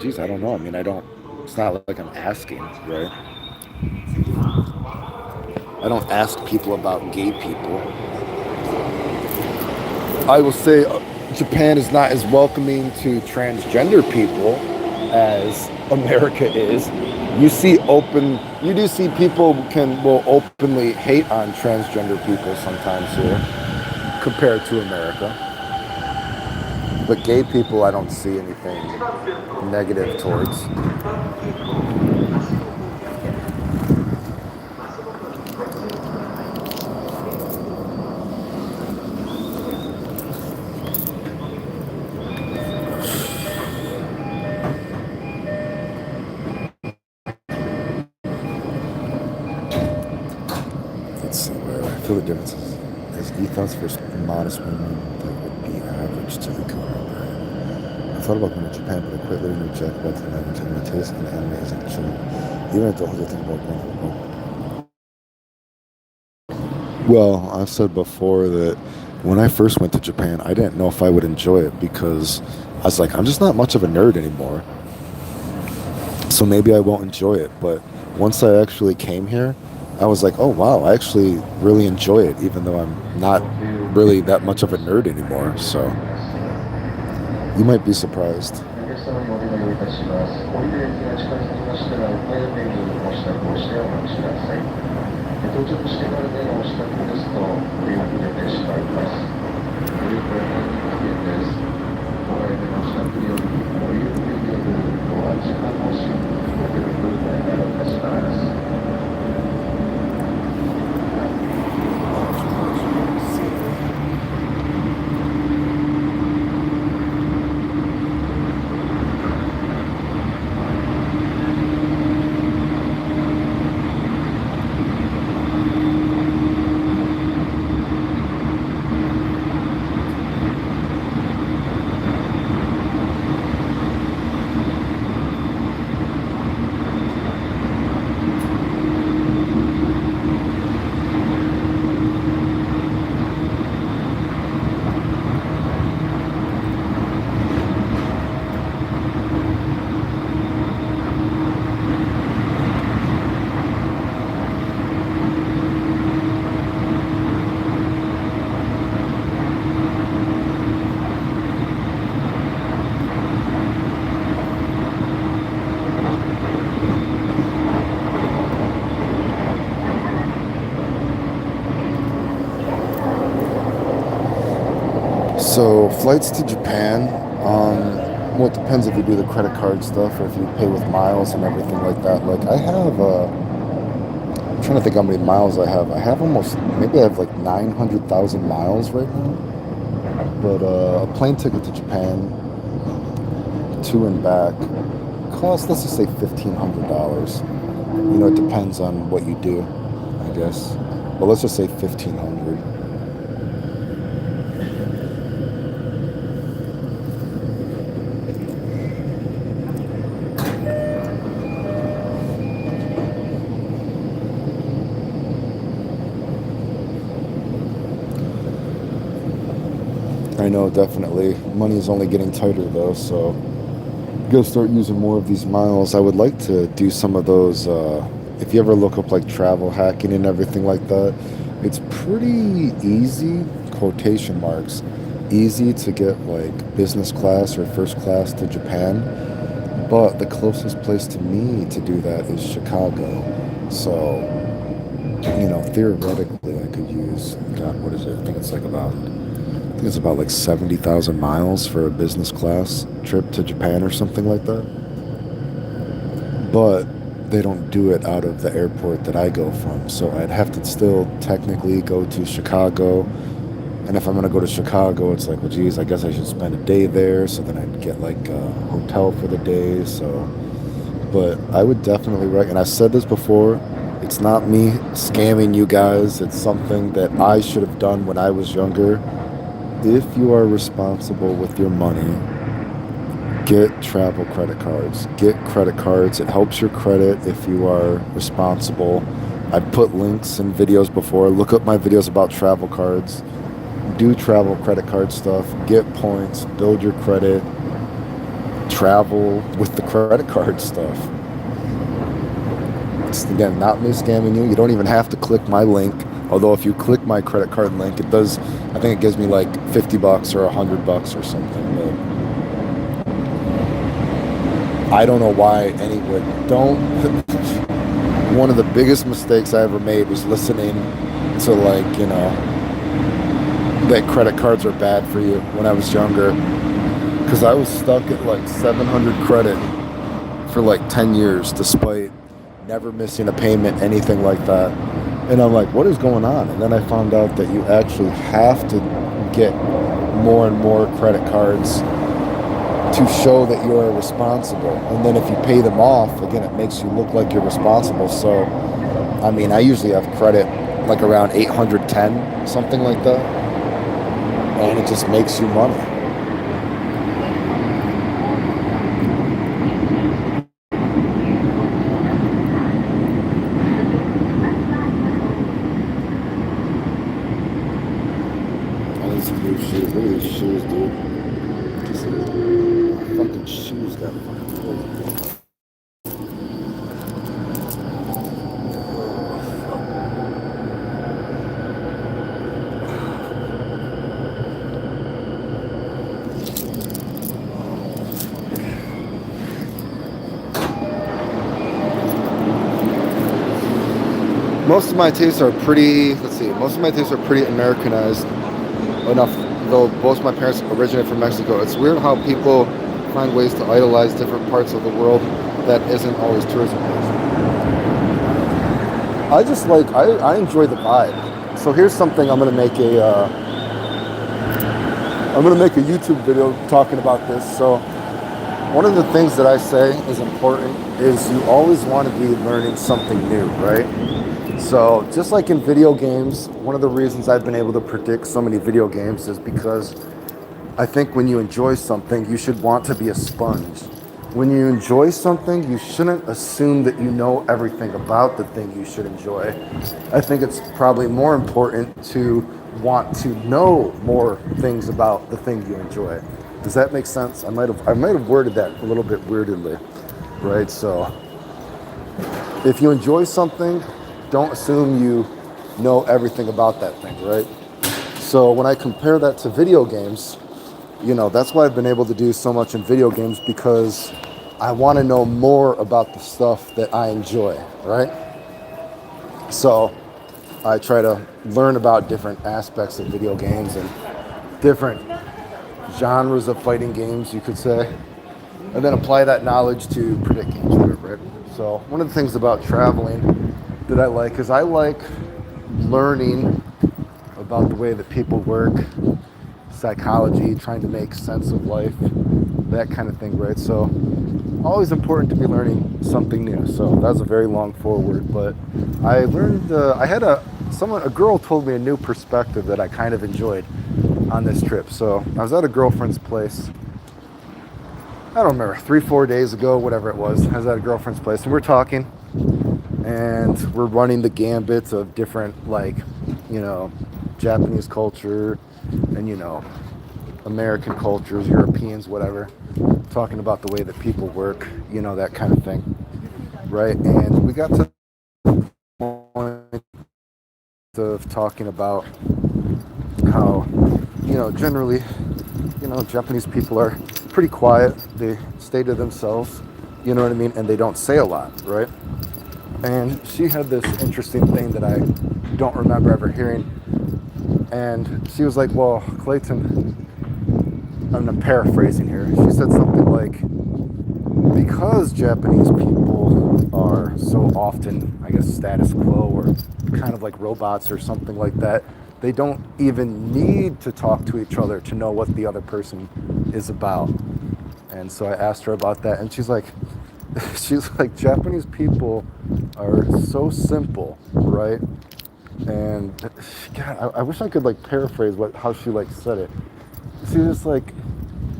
Geez, I don't know. I mean, it's not like I'm asking, right? I don't ask people about gay people. I will say Japan is not as welcoming to transgender people as America is. You do see people will openly hate on transgender people sometimes here compared to America. But gay people, I don't see anything negative towards. Let's see where I feel the differences. As ethos for modest women that would be average to the counter. I thought about going to Japan, but I quit living in Jack about the language and my taste in anime isn't chilling. Even if the whole thing about going for home. Well, I've said before that when I first went to Japan, I didn't know if I would enjoy it because I was like, I'm just not much of a nerd anymore. So maybe I won't enjoy it. But once I actually came here, I was like, oh wow, I actually really enjoy it, even though I'm not really that much of a nerd anymore. So you might be surprised. お客様にお願いをいたします。降りる駅が近づきましたら、お早めにお支度をしてお待ちください。到着してからでのお支度ですと、振り遅れてしまいます。ご利用大変危険です。お早めの支度より、ご利用によるご安心のご支援ご協力お願いいたします。So flights to Japan, well, it depends if you do the credit card stuff or if you pay with miles and everything like that. Like I have, I'm trying to think how many miles I have. I have almost, maybe I have like 900,000 miles right now. But a plane ticket to Japan, to and back, costs, let's just say $1,500. You know, it depends on what you do, I guess. But let's just say 1,500. I know, definitely. Money is only getting tighter though, so gotta start using more of these miles. I would like to do some of those, if you ever look up like travel hacking and everything like that, it's pretty easy, quotation marks, easy to get like business class or first class to Japan, but the closest place to me to do that is Chicago. So, you know, theoretically I could use, God, what is it? I think it's about like 70,000 miles for a business class trip to Japan or something like that. But they don't do it out of the airport that I go from. So I'd have to still technically go to Chicago. And if I'm going to go to Chicago, it's like, well, geez, I guess I should spend a day there. So then I'd get like a hotel for the day. So, but I would definitely and I've said this before, it's not me scamming you guys. It's something that I should have done when I was younger. If you are responsible with your money, get travel credit cards. Get credit cards. It helps your credit if you are responsible. I put links in videos before. Look up my videos about travel cards. Do travel credit card stuff. Get points. Build your credit. Travel with the credit card stuff. It's, again, not me scamming you. You don't even have to click my link. Although if you click my credit card link, it does, I think it gives me like $50 or $100 or something. But I don't know why anyone one of the biggest mistakes I ever made was listening to like, you know, that credit cards are bad for you when I was younger. because I was stuck at like 700 credit for like 10 years, despite never missing a payment, anything like that. And I'm like, what is going on? And then I found out that you actually have to get more and more credit cards to show that you are responsible. And then if you pay them off, again, it makes you look like you're responsible. So, I mean, I usually have credit like around 810, something like that. And it just makes you money. Look at these shoes, dude. My fucking shoes got fucking crazy. Most of my tastes are pretty, most of my tastes are pretty Americanized enough, though most of my parents originate from Mexico. It's weird how people find ways to idolize different parts of the world that isn't always tourism based. I just like, I enjoy the vibe. So here's something I'm gonna make a YouTube video talking about this. So one of the things that I say is important is you always want to be learning something new, right? So just like in video games, one of the reasons I've been able to predict so many video games is because I think when you enjoy something, you should want to be a sponge. When you enjoy something, you shouldn't assume that you know everything about the thing you should enjoy. I think it's probably more important to want to know more things about the thing you enjoy. Does that make sense? I might have worded that a little bit weirdly, right? So if you enjoy something, don't assume you know everything about that thing, right? So when I compare that to video games, you know, that's why I've been able to do so much in video games, because I want to know more about the stuff that I enjoy, right? So I try to learn about different aspects of video games and different genres of fighting games, you could say, and then apply that knowledge to predict games, right? So one of the things about traveling that I like is I like learning about the way that people work, psychology, trying to make sense of life, that kind of thing, right? So always important to be learning something new. So that was a very long forward, but I learned, a girl told me a new perspective that I kind of enjoyed on this trip. So I was at a girlfriend's place, I don't remember, 3-4 days ago, whatever it was. I was at a girlfriend's place and we're talking and we're running the gambit of different, like, you know, Japanese culture and, you know, American cultures, Europeans, whatever, talking about the way that people work, you know, that kind of thing, right? And we got to the point of talking about how, you know, generally, you know, Japanese people are pretty quiet. They stay to themselves, you know what I mean? And they don't say a lot, right? And she had this interesting thing that I don't remember ever hearing. And she was like, well, Clayton, I'm paraphrasing here. She said something like, because Japanese people are so often, I guess, status quo or kind of like robots or something like that, they don't even need to talk to each other to know what the other person is about. And so I asked her about that, and she's like, Japanese people are so simple, right? And God, I wish I could like paraphrase how she like said it. She's like,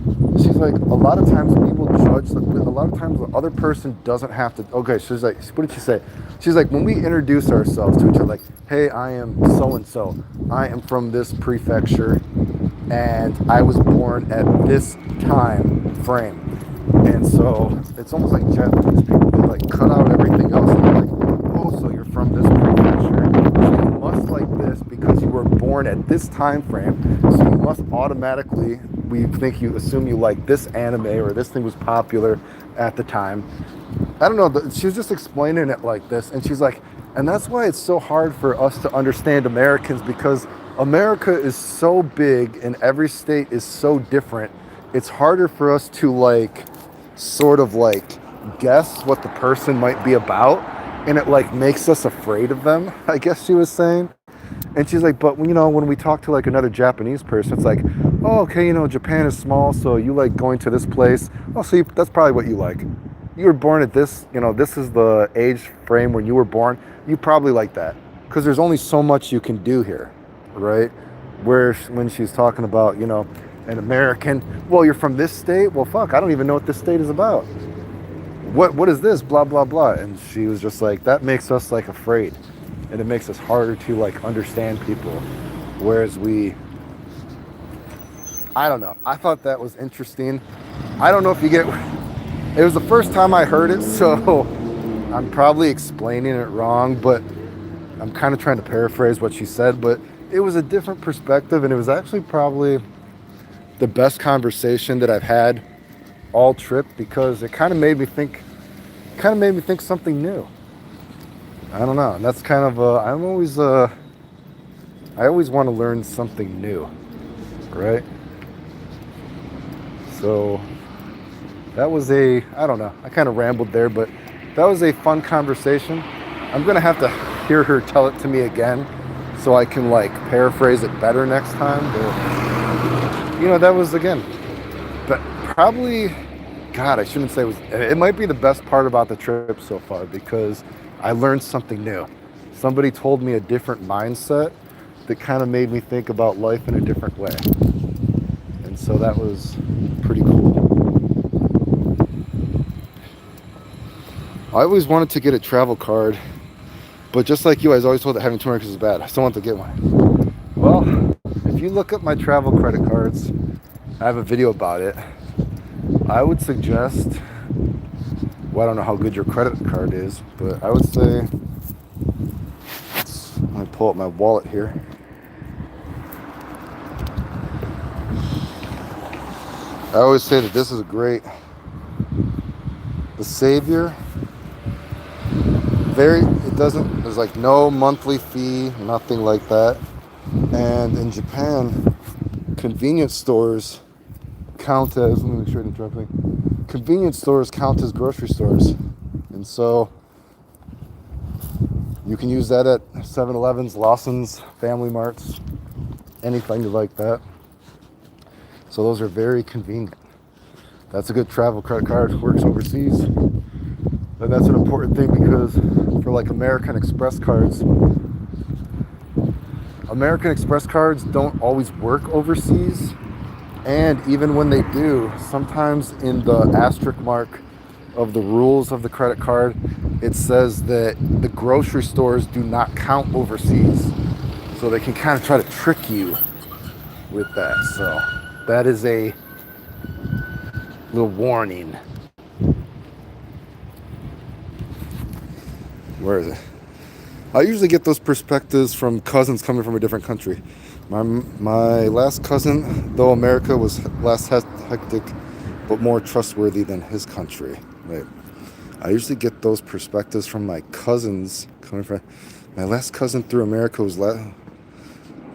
a lot of times people judge, a lot of times the other person doesn't have to, okay, she's like, what did she say? She's like, when we introduce ourselves to each other, like, hey, I am so-and-so, I am from this prefecture, and I was born at this time frame. And so it's almost like Japanese people, they like cut out everything else, and they're like, oh, so you're from this prefecture, so you must like this because you were born at this time frame, so you must automatically, assume you like this anime or this thing was popular at the time. I don't know, she was just explaining it like this, and she's like, and that's why it's so hard for us to understand Americans, because America is so big and every state is so different, it's harder for us to like sort of like guess what the person might be about, and it like makes us afraid of them, I guess she was saying. And she's like, but when we talk to like another Japanese person, it's like, oh, okay, Japan is small, so you like going to this place. Oh, so that's probably what you like. You were born at this, this is the age frame when you were born. You probably like that because there's only so much you can do here, right? Where when she's talking about, an American, well, you're from this state. Well, fuck, I don't even know what this state is about. What is this? Blah, blah, blah. And she was just like, that makes us like afraid. And it makes us harder to like understand people. Whereas I don't know. I thought that was interesting. I don't know if you get, it was the first time I heard it, so I'm probably explaining it wrong, but I'm kind of trying to paraphrase what she said, but it was a different perspective, and it was actually probably the best conversation that I've had all trip, because it kind of made me think something new. I don't know. And that's kind of I always want to learn something new, right? So that was I don't know. I kind of rambled there, but that was a fun conversation. I'm going to have to hear her tell it to me again so I can like paraphrase it better next time. But that was again, but probably, God, I shouldn't say it might be the best part about the trip so far, because I learned something new. Somebody told me a different mindset that kind of made me think about life in a different way. And so that was pretty cool. I always wanted to get a travel card, but just like you, I was always told that having 2 Americans is bad. I still want to get one. Well, if you look up my travel credit cards, I have a video about it. I would suggest, well, I don't know how good your credit card is, but I would say, let me pull up my wallet here. I always say that this is great. The Savior, there's like no monthly fee, nothing like that. And in Japan, convenience stores count as, let me make sure I didn't drop anything. Convenience stores count as grocery stores. And so you can use that at 7-Elevens, Lawson's, Family Marts, anything like that. So those are very convenient. That's a good travel credit card. Works overseas. And that's an important thing, because for like American Express cards don't always work overseas. And even when they do, sometimes in the asterisk mark of the rules of the credit card, it says that the grocery stores do not count overseas. So they can kind of try to trick you with that. So that is a little warning. Where is it? I usually get those perspectives from cousins coming from a different country. My last cousin, though America was less hectic but more trustworthy than his country. Right. I usually get those perspectives from my cousins coming from. My last cousin through America was less.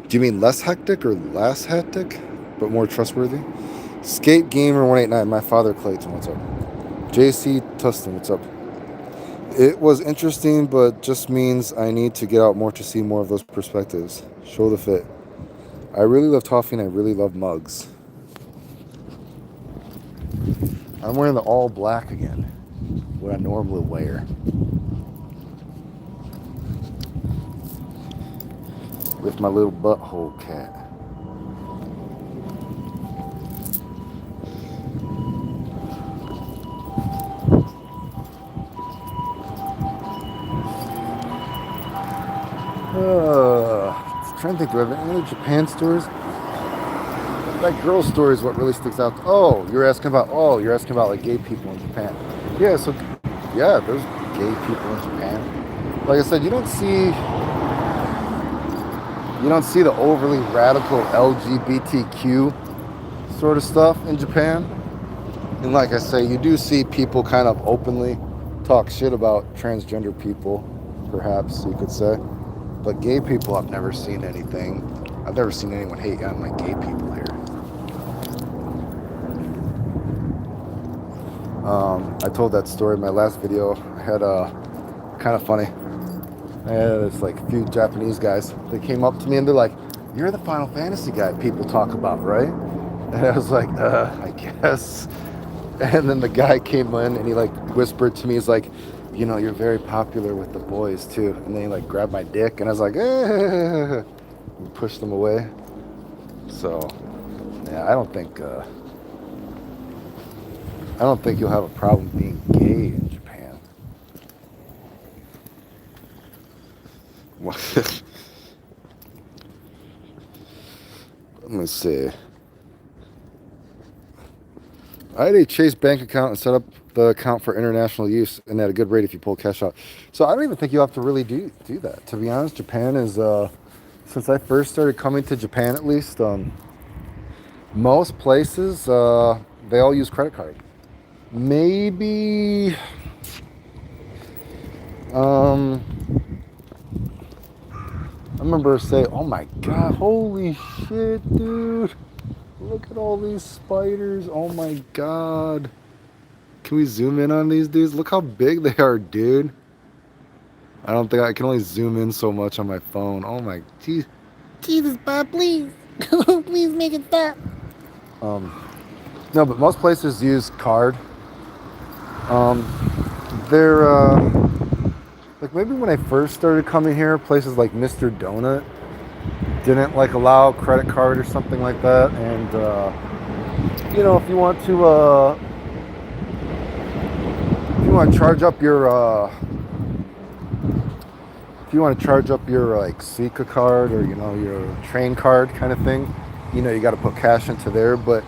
Do you mean less hectic or less hectic but more trustworthy? Skate Gamer 189, my father Clayton, what's up? JC Tustin, what's up? It was interesting, but just means I need to get out more to see more of those perspectives. Show the fit. I really love toffee and I really love mugs. I'm wearing the all black again, what I normally wear. With my little butthole cat. Trying to think, do I have any other Japan stories? That girl story is what really sticks out. You're asking about like gay people in Japan. Yeah, so yeah, there's gay people in Japan. Like I said, you don't see the overly radical LGBTQ sort of stuff in Japan. And like I say, you do see people kind of openly talk shit about transgender people, perhaps you could say. But gay people, I've never seen anything. I've never seen anyone hate on like gay people here. I told that story in my last video. I had kind of funny. I had this like few Japanese guys. They came up to me and they're like, "You're the Final Fantasy guy people talk about, right?" And I was like, I guess. And then the guy came in and he like whispered to me, he's like, "You know, you're very popular with the boys too." And then he like grabbed my dick and I was like, and pushed them away. So yeah, I don't think you'll have a problem being gay in Japan. Let me see. I had a Chase bank account and set up the account for international use and at a good rate if you pull cash out. So I don't even think you have to really do that. To be honest, Japan is, since I first started coming to Japan at least, most places, they all use credit card. Maybe, I remember saying, "Oh my God, holy shit, dude. Look at all these spiders. Oh my God. Can we zoom in on these dudes? Look how big they are, dude." I don't think I can only zoom in so much on my phone. Oh my geez. Jesus, Bob, please. Please make it stop. No, but most places use card. They're like maybe when I first started coming here, places like Mr. Donut didn't like allow credit card or something like that. And you know, if you want to charge up your like Suica card or, you know, your train card kind of thing, you know, you got to put cash into there. But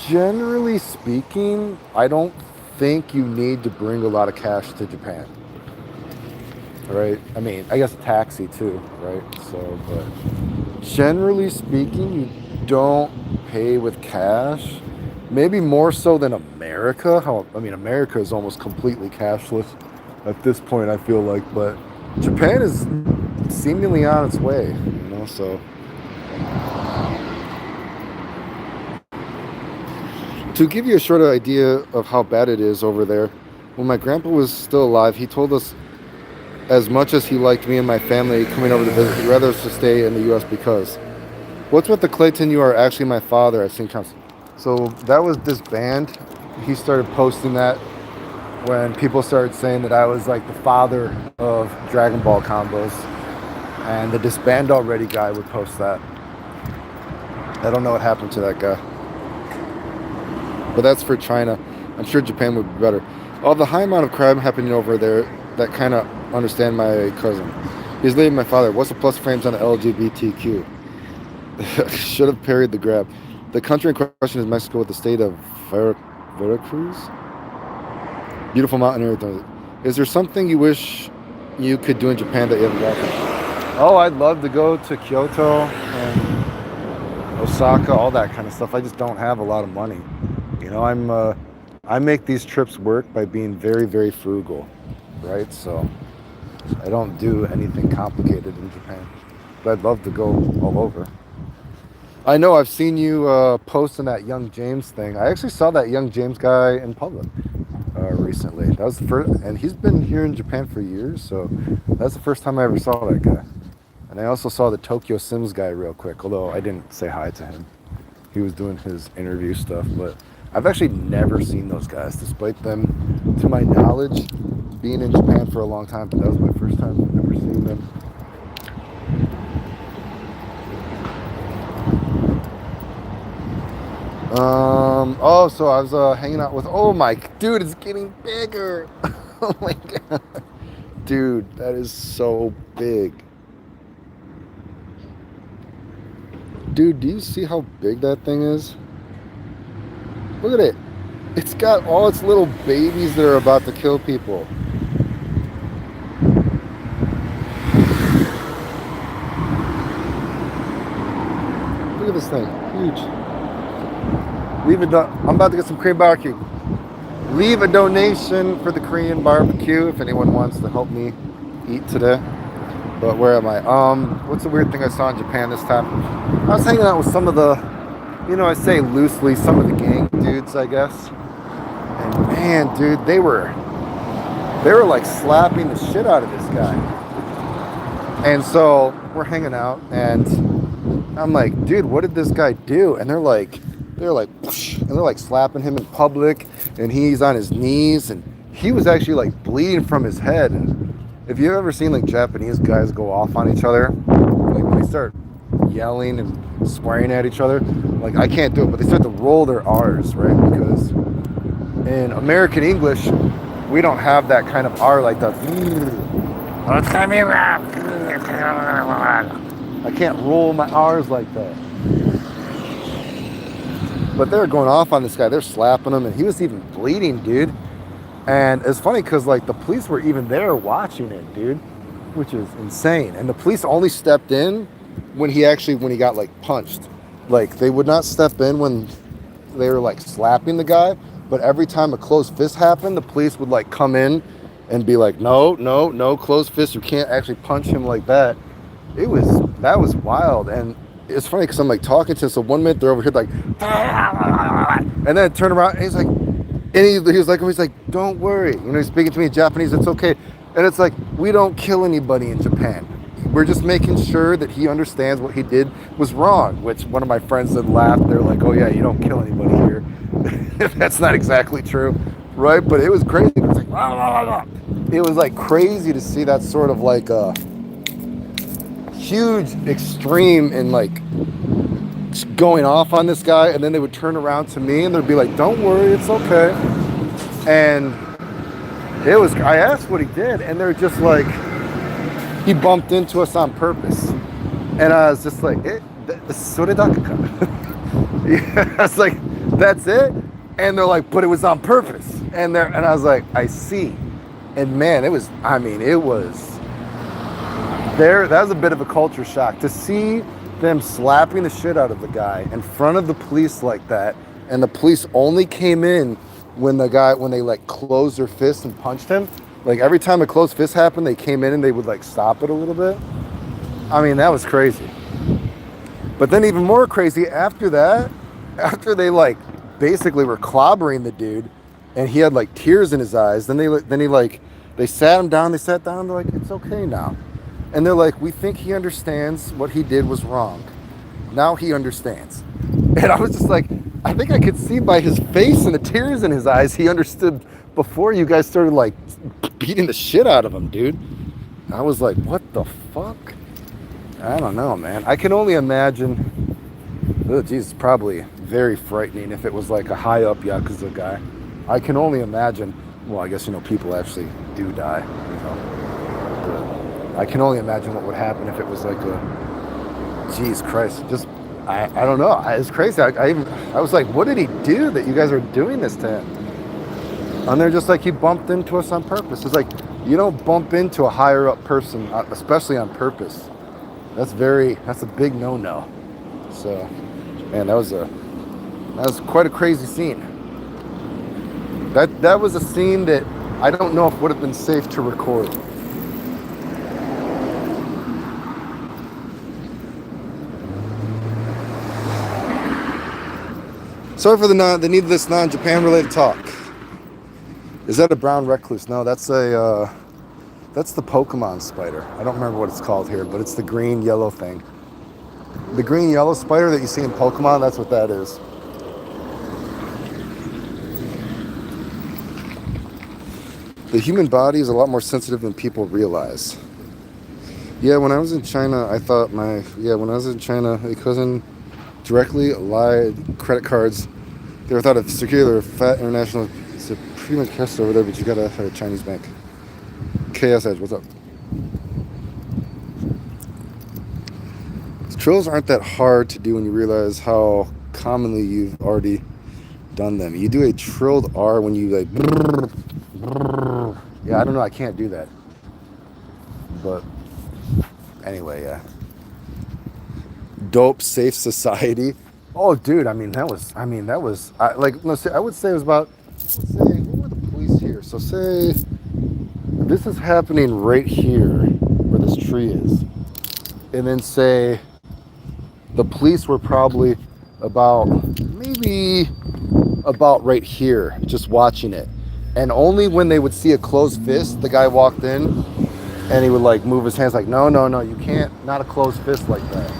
generally speaking, I don't think you need to bring a lot of cash to Japan. Right? I mean, I guess a taxi too, right? So, but generally speaking, you don't pay with cash. Maybe more so than America. America is almost completely cashless at this point, I feel like, but Japan is seemingly on its way, you know, so. To give you a short idea of how bad it is over there, when my grandpa was still alive, he told us as much as he liked me and my family coming over to visit, he'd rather us to stay in the U.S. because, "What's with the Clayton? You are actually my father," I've seen comments. So that was disband. He started posting that when people started saying that I was like the father of Dragon Ball combos. And the disband already guy would post that. I don't know what happened to that guy. But that's for China. I'm sure Japan would be better. All the high amount of crime happening over there, that kind of understand my cousin. He's leaving my father. What's the plus frames on the LGBTQ? Should have parried the grab. The country in question is Mexico with the state of Veracruz. Beautiful mountain area. Is there something you wish you could do in Japan that you haven't got? Oh, I'd love to go to Kyoto and Osaka, all that kind of stuff. I just don't have a lot of money. You know, I make these trips work by being very, very frugal, right? So I don't do anything complicated in Japan, but I'd love to go all over. I know I've seen you posting that Young James thing. I actually saw that Young James guy in public recently. That was the first, and he's been here in Japan for years, so that's the first time I ever saw that guy. And I also saw the Tokyo Sims guy real quick, although I didn't say hi to him. He was doing his interview stuff, but I've actually never seen those guys, despite them, to my knowledge, being in Japan for a long time, but that was my first time ever seeing them. Oh, so I was hanging out with, oh my, dude, it's getting bigger. Oh my God. Dude, that is so big. Dude, do you see how big that thing is? Look at it. It's got all its little babies that are about to kill people. Look at this thing. Huge. I'm about to get some Korean barbecue. Leave a donation for the Korean barbecue if anyone wants to help me eat today. But where am I? What's the weird thing I saw in Japan this time? I was hanging out with some of the, you know, I say loosely, some of the gang dudes, I guess. And man, dude, they were like slapping the shit out of this guy. And so we're hanging out, and I'm like, dude, what did this guy do? And they're like, whoosh, and they're like slapping him in public, and he's on his knees, and he was actually like bleeding from his head. And if you've ever seen like Japanese guys go off on each other, like when they start yelling and swearing at each other, like I can't do it, but they start to roll their R's, right? Because in American English, we don't have that kind of R like that. I can't roll my R's like that. But they're going off on this guy. They're slapping him, and he was even bleeding, dude. And it's funny because like the police were even there watching it, dude, which is insane. And the police only stepped in when he got like punched. Like they would not step in when they were like slapping the guy, but every time a closed fist happened, the police would like come in and be like, no, closed fist. You can't actually punch him like that. That was wild. And it's funny because I'm like talking to him. So 1 minute they're over here like, and then I turn around and he's like, he's like, don't worry. You know, he's speaking to me in Japanese. It's okay. And it's like, we don't kill anybody in Japan. We're just making sure that he understands what he did was wrong, which one of my friends that laughed. They're like, oh yeah, you don't kill anybody here. That's not exactly true, right? But it was crazy. It was like, it was like crazy to see that sort of like a huge extreme in like going off on this guy, and then they would turn around to me and they'd be like, don't worry, it's okay. And I asked what he did, and they're just like, he bumped into us on purpose. And I was just like, soredaka. Yeah, I was like, that's it? And they're like, but it was on purpose. And I was like, I see. And man, that was a bit of a culture shock to see them slapping the shit out of the guy in front of the police like that. And the police only came in when they like closed their fist and punched him. Like every time a closed fist happened, they came in and they would like stop it a little bit. I mean, that was crazy. But then even more crazy after that, after they like basically were clobbering the dude and he had like tears in his eyes, they sat him down, they're like, it's okay now. And they're like, we think he understands what he did was wrong. Now he understands. And I was just like, I think I could see by his face and the tears in his eyes, he understood before you guys started like beating the shit out of him, dude. I was like, what the fuck? I don't know, man. I can only imagine. Oh, geez, it's probably very frightening if it was like a high up Yakuza guy. I can only imagine. Well, I guess, people actually do die, But I can only imagine what would happen if it was like geez Christ, just, I don't know. It's crazy. I was like, what did he do that you guys are doing this to him? And they're just like, he bumped into us on purpose. It's like, you don't bump into a higher up person, especially on purpose. That's a big no-no. So, man, that was quite a crazy scene. That was a scene that I don't know if would have been safe to record. Sorry for the needless non-Japan related talk. Is that a brown recluse? No, that's the Pokemon spider. I don't remember what it's called here, but it's the green yellow thing. The green yellow spider that you see in Pokemon, that's what that is. The human body is a lot more sensitive than people realize. Yeah, when I was in China, a cousin directly lied credit cards. They were thought of secure, fat international. It's a pretty much cash over there, but you gotta have a Chinese bank. KS Edge, what's up? Trills aren't that hard to do when you realize how commonly you've already done them. You do a trilled R when you like. Yeah, I don't know. I can't do that. But anyway, yeah. Dope Safe Society. Oh, dude. I would say it was about. What were the police here? So say this is happening right here where this tree is, and then say the police were probably about maybe about right here, just watching it. And only when they would see a closed fist, the guy walked in and he would like move his hands like, no, no, no, you can't, not a closed fist like that.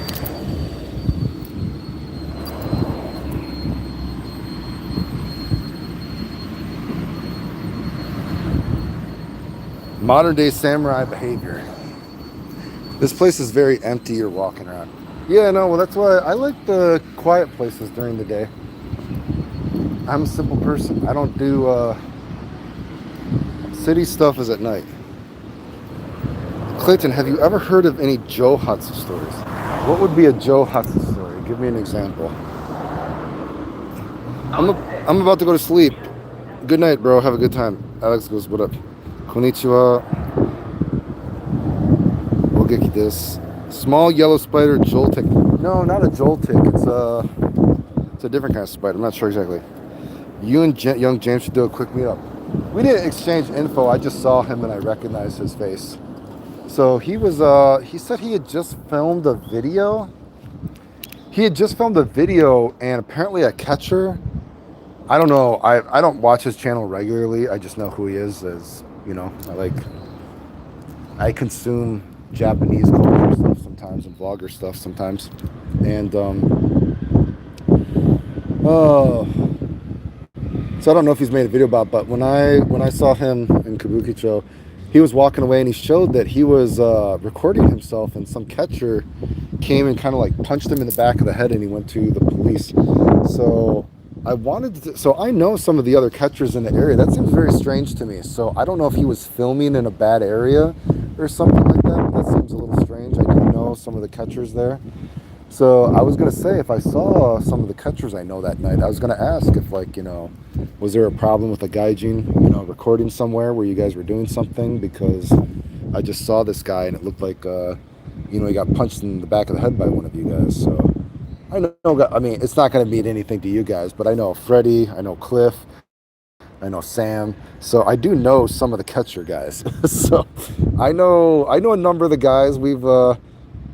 Modern day samurai behavior. This place is very empty. You're walking around. Yeah, no, well, that's why I like the quiet places during the day. I'm a simple person. I don't do city stuff is at night. Clayton, have you ever heard of any Johatsu stories? What would be a Johatsu story? Give me an example. I'm about to go to sleep. Good night, bro. Have a good time. Alex goes, what up? Konnichiwa. Ogeki desu. Small yellow spider, joltik. No, not a joltik. It's a different kind of spider. I'm not sure exactly. You and young James should do a quick meetup. We didn't exchange info. I just saw him and I recognized his face. So he was. He said he had just filmed a video. And apparently a catcher. I don't know. I don't watch his channel regularly. I just know who he is. As you know, I consume Japanese culture stuff sometimes and vlogger stuff sometimes, and so I don't know if he's made a video about. But when I saw him in Kabukicho, he was walking away and he showed that he was recording himself, and some catcher came and kind of like punched him in the back of the head, and he went to the police. So so I know some of the other catchers in the area. That seems very strange to me. So I don't know if he was filming in a bad area or something like that. But that seems a little strange. I do know some of the catchers there. So I was going to say, if I saw some of the catchers I know that night, I was going to ask if, like, you know, was there a problem with a gaijin, you know, recording somewhere where you guys were doing something? Because I just saw this guy and it looked like, you know, he got punched in the back of the head by one of you guys. So I know, I mean, it's not going to mean anything to you guys, but I know Freddie, I know Cliff, I know Sam. So I do know some of the catcher guys. So I know a number of the guys.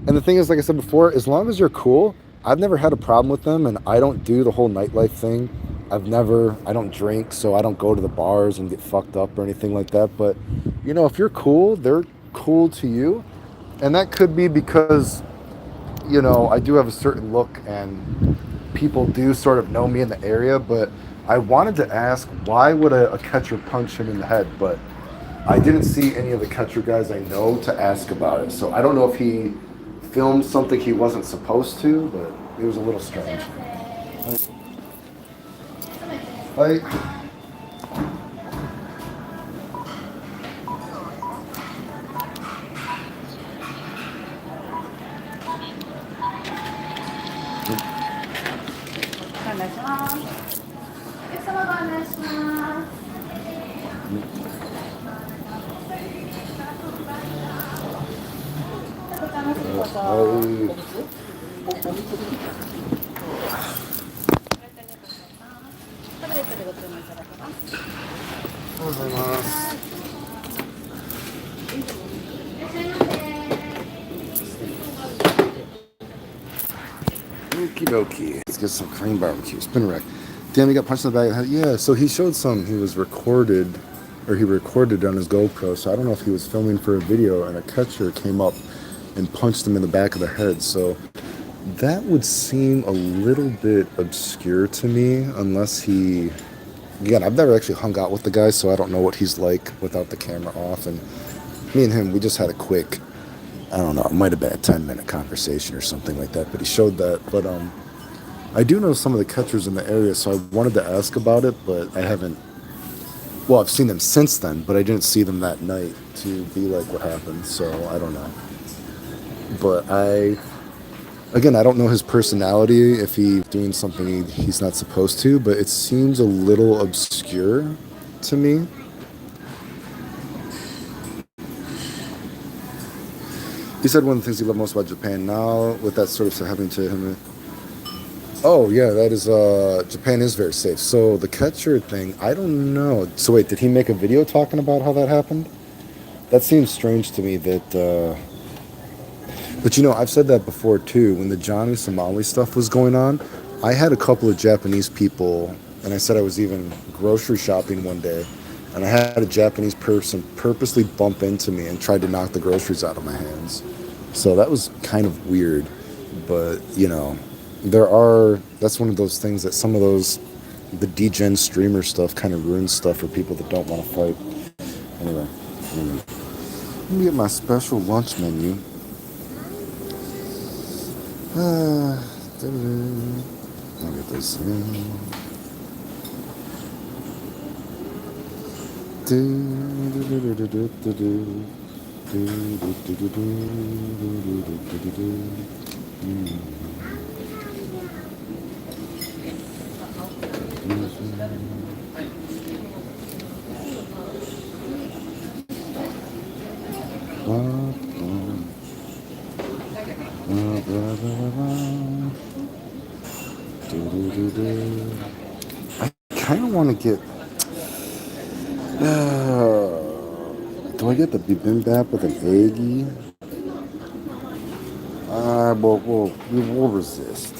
And the thing is, like I said before, as long as you're cool, I've never had a problem with them, and I don't do the whole nightlife thing. I don't drink, so I don't go to the bars and get fucked up or anything like that. But, you know, if you're cool, they're cool to you. And that could be because, you know, I do have a certain look and people do sort of know me in the area. But I wanted to ask, why would a catcher punch him in the head? But I didn't see any of the catcher guys I know to ask about it. So I don't know if he filmed something he wasn't supposed to, but it was a little strange. Hi. Okie dokie. Let's get some cream barbecue. Spin rack. Damn, he got punched in the back of the head. Yeah, so he showed he recorded on his GoPro. So I don't know if he was filming for a video and a catcher came up and punched him in the back of the head. So that would seem a little bit obscure to me, unless again, I've never actually hung out with the guy, so I don't know what he's like without the camera off. And me and him, we just had a quick, I don't know, it might have been a 10-minute conversation or something like that, but he showed that. But I do know some of the catchers in the area, so I wanted to ask about it, but I haven't. Well, I've seen them since then, but I didn't see them that night to be like what happened, so I don't know. But again, I don't know his personality, if he's doing something he's not supposed to, but it seems a little obscure to me. He said one of the things he loved most about Japan now, with that sort of stuff happening to him. Oh, yeah, that is, Japan is very safe. So the catcher thing, I don't know. So wait, did he make a video talking about how that happened? That seems strange to me that, but you know, I've said that before too. When the Johnny Somali stuff was going on, I had a couple of Japanese people and I said I was even grocery shopping one day, and I had a Japanese person purposely bump into me and tried to knock the groceries out of my hands. So that was kind of weird, but that's one of those things that some of the degen streamer stuff kind of ruins stuff for people that don't want to fight. Anyway, let me get my special lunch menu. I'll get this in. I kind of want to get. Do I get the bibimbap with an eggie? We'll resist.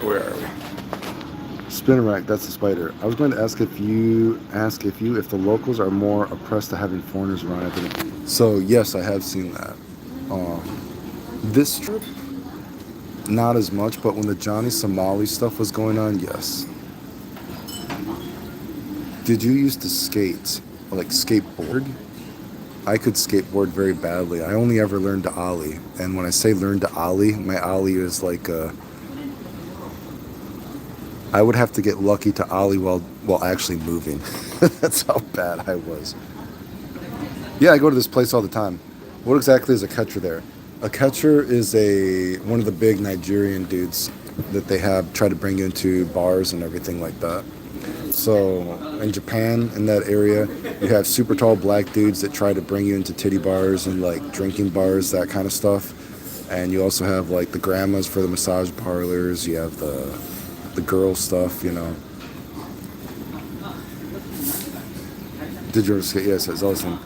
Where are we? Spinner rack, that's a spider. I was going to ask if the locals are more oppressed to having foreigners around. I think so. Yes, I have seen that. This trip, not as much, but when the Johnny Somali stuff was going on, yes. Did you used to skate, like skateboard? I could skateboard very badly. I only ever learned to ollie, and when I say learn to ollie, my ollie is like I would have to get lucky to ollie while actually moving. That's how bad I was. Yeah, I go to this place all the time. What exactly is a catcher there? A catcher is one of the big Nigerian dudes that they have try to bring into bars and everything like that. So in Japan, in that area, you have super tall black dudes that try to bring you into titty bars and like drinking bars, that kind of stuff. And you also have like the grandmas for the massage parlors. You have the girl stuff, Did you ever skate? Yes, it's awesome.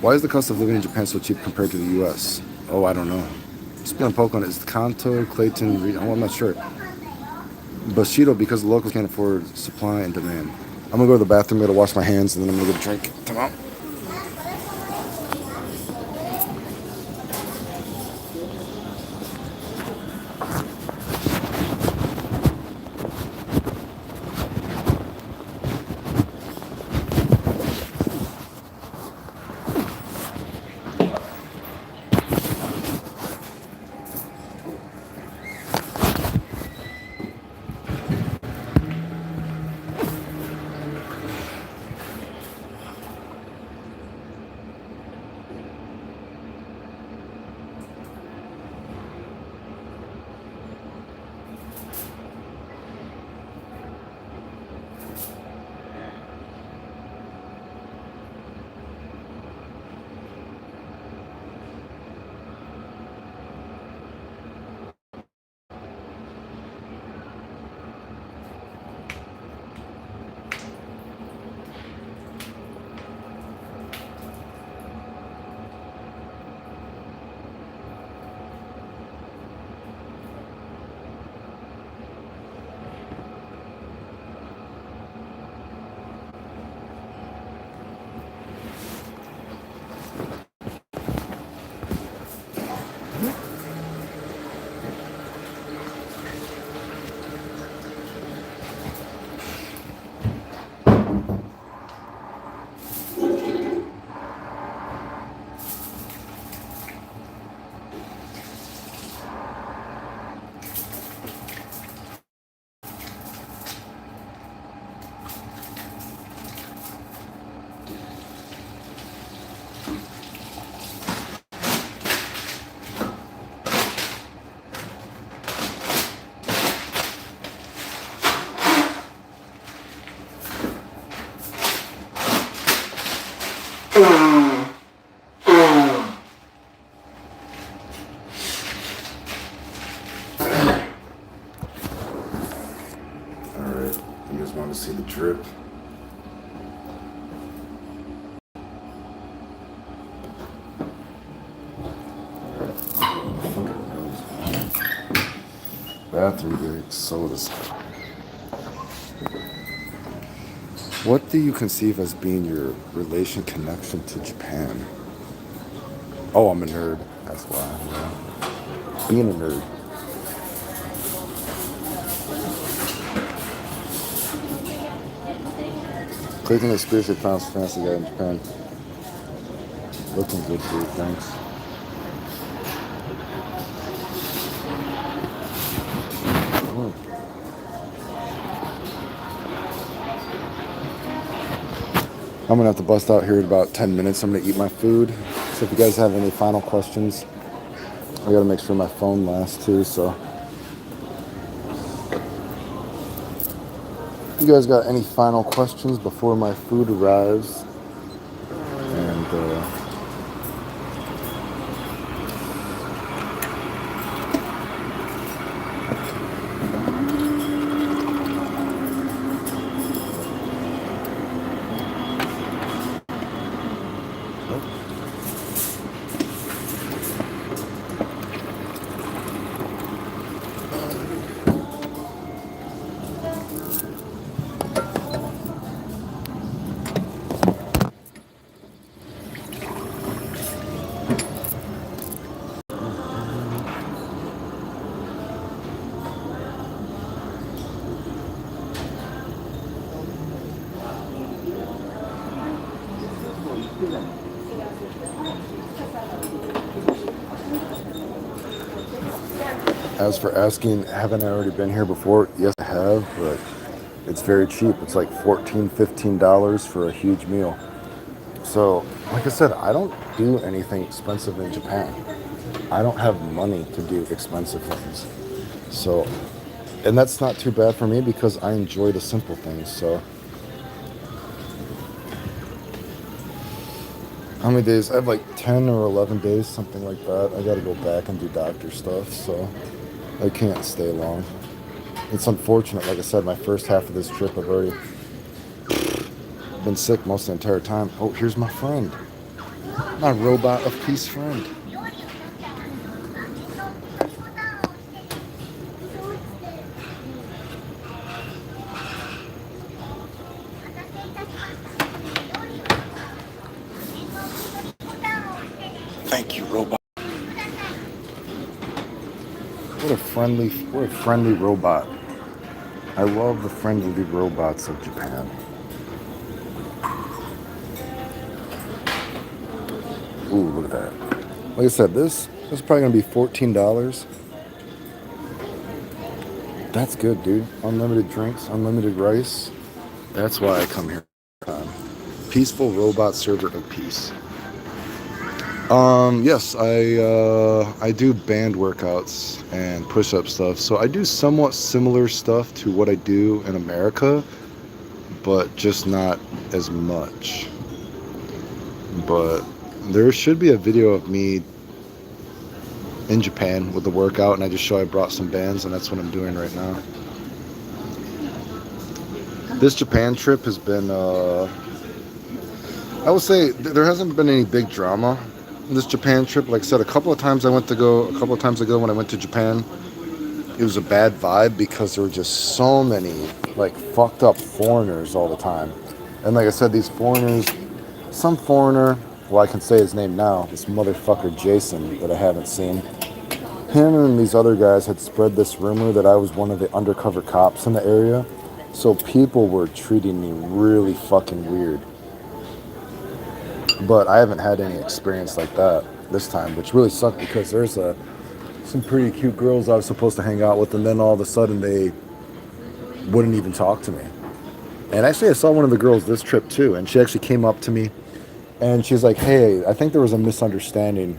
Why is the cost of living in Japan so cheap compared to the U.S.? Oh, I don't know. Spin on poke on it. Is the Kanto, Clayton, I'm not sure. Bushido, because the locals can't afford supply and demand. I'm gonna go to the bathroom, I'm gonna wash my hands, and then I'm gonna get a drink. Come on. wanted to see the drip. Bathroom break, sodas. What do you conceive as being your relation connection to Japan? Oh, I'm a nerd. That's why. Yeah. Being a nerd. Clayton is spiritually found fancy guy in Japan. Looking good, dude. Thanks. I'm gonna have to bust out here in about 10 minutes. I'm gonna eat my food. So if you guys have any final questions, I gotta make sure my phone lasts too. So if you guys got any final questions before my food arrives? And as for asking, haven't I already been here before? Yes, I have, but it's very cheap. It's like $14, $15 for a huge meal. So, like I said, I don't do anything expensive in Japan. I don't have money to do expensive things. So, and that's not too bad for me because I enjoy the simple things. So, how many days? I have like 10 or 11 days, something like that. I got to go back and do doctor stuff, so I can't stay long. It's unfortunate. Like I said, my first half of this trip, I've already been sick most of the entire time. Oh, here's my friend. My robot of peace friend. Thank you, robot. What a friendly robot. I love the friendly robots of Japan. Ooh, look at that. Like I said, this is probably gonna be $14. That's good, dude. Unlimited drinks, unlimited rice. That's why I come here. Peaceful robot server of peace. Yes, I do band workouts and push-up stuff. So I do somewhat similar stuff to what I do in America, but just not as much. But there should be a video of me in Japan with the workout, and I just show I brought some bands, and that's what I'm doing right now. This Japan trip has been, I would say there hasn't been any big drama. This Japan trip, like I said, a couple of times ago when I went to Japan, it was a bad vibe because there were just so many like fucked up foreigners all the time. And like I said, these foreigners, some foreigner, well, I can say his name now, this motherfucker Jason that I haven't seen, him and these other guys had spread this rumor that I was one of the undercover cops in the area. So people were treating me really fucking weird. But I haven't had any experience like that this time, which really sucked because there's some pretty cute girls I was supposed to hang out with, and then all of a sudden they wouldn't even talk to me. And actually I saw one of the girls this trip too, and she actually came up to me and she's like, hey, I think there was a misunderstanding,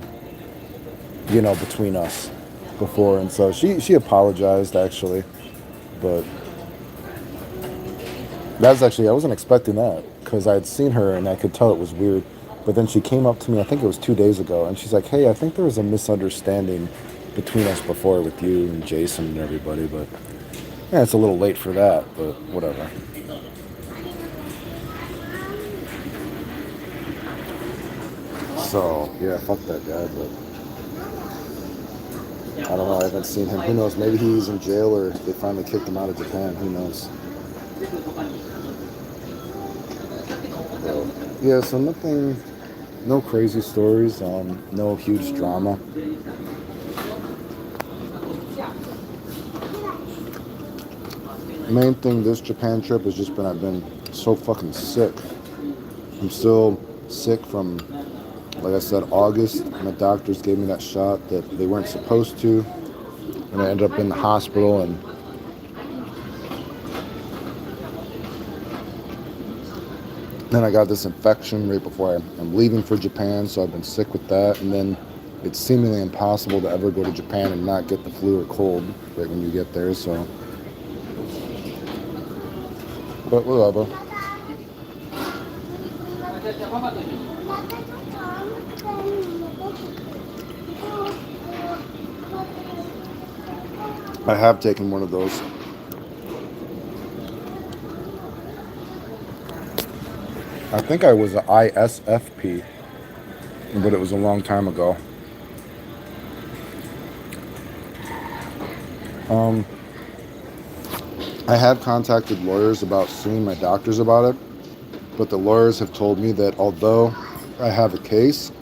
between us before. And so she apologized actually, but that was actually, I wasn't expecting that because I had seen her and I could tell it was weird. But then she came up to me, I think it was 2 days ago, and she's like, hey, I think there was a misunderstanding between us before with you and Jason and everybody, but yeah, it's a little late for that, but whatever. So, yeah, fuck that guy, but I don't know, I haven't seen him. Who knows, maybe he's in jail or they finally kicked him out of Japan, who knows. But, yeah, so nothing, no crazy stories, no huge drama. Main thing this Japan trip has just been I've been so fucking sick. I'm still sick from, like I said, August. My doctors gave me that shot that they weren't supposed to, and I ended up in the hospital. And then I got this infection right before I'm leaving for Japan, so I've been sick with that. And then it's seemingly impossible to ever go to Japan and not get the flu or cold right when you get there. So, but whatever. I have taken one of those. I think I was an ISFP, but it was a long time ago. I have contacted lawyers about suing my doctors about it, but the lawyers have told me that although I have a case,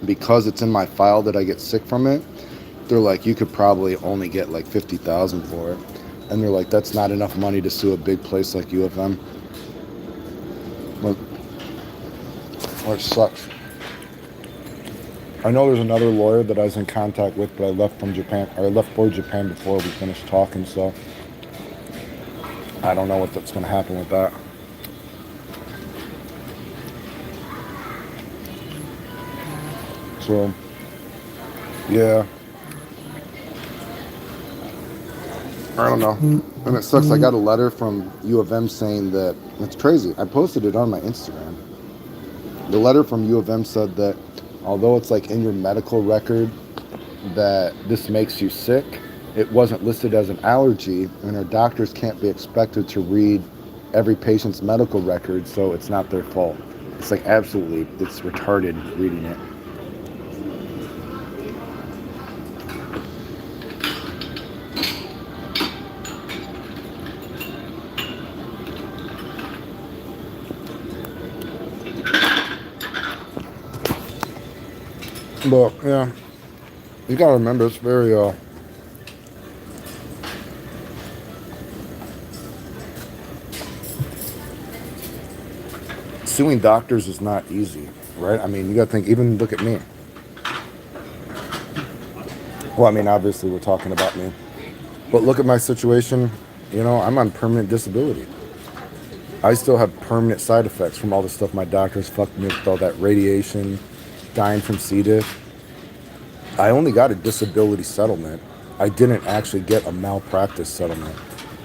because it's in my file that I get sick from it, they're like, you could probably only get like $50,000 for it. And they're like, that's not enough money to sue a big place like U of M. Which sucks. I know there's another lawyer that I was in contact with, but I left for Japan before we finished talking, so I don't know what's going to happen with that. So, yeah. I don't know. And it sucks. I got a letter from U of M saying that, it's crazy. I posted it on my Instagram. The letter from U of M said that although it's like in your medical record that this makes you sick, it wasn't listed as an allergy, and our doctors can't be expected to read every patient's medical record, so it's not their fault. It's like absolutely, it's retarded reading it. But yeah, you gotta remember it's very suing doctors is not easy, right? I mean, you gotta think, even look at me. Well, I mean, obviously we're talking about me, but look at my situation. You know, I'm on permanent disability. I still have permanent side effects from all the stuff my doctors fucked me with all that radiation, dying from C. diff. I only got a disability settlement. I didn't actually get a malpractice settlement.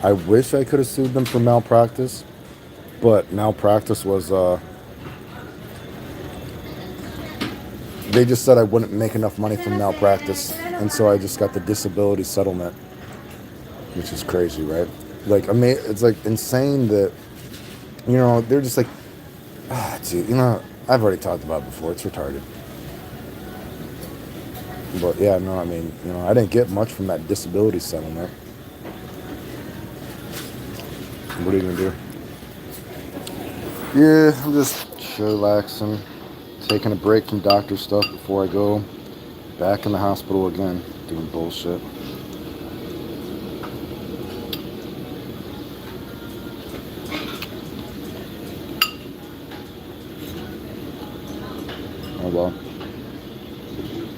I wish I could have sued them for malpractice, but malpractice was, they just said I wouldn't make enough money from malpractice, and so I just got the disability settlement, which is crazy, right? Like, I mean, it's like insane that, you know, they're just like, dude, you know, I've already talked about it before, it's retarded. But yeah, no, I mean, you know, I didn't get much from that disability settlement. What are you gonna do? Yeah, I'm just chillaxing, taking a break from doctor stuff before I go back in the hospital again, doing bullshit. Oh well.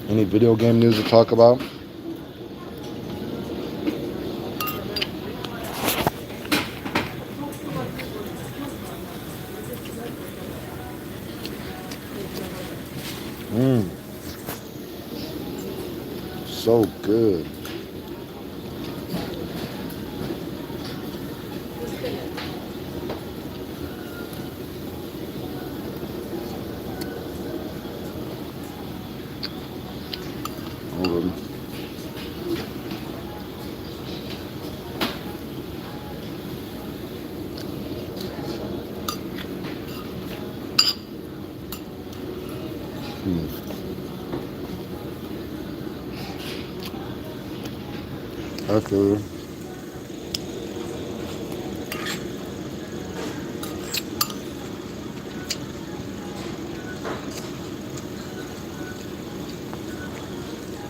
Any video game news to talk about? So good. I feel you.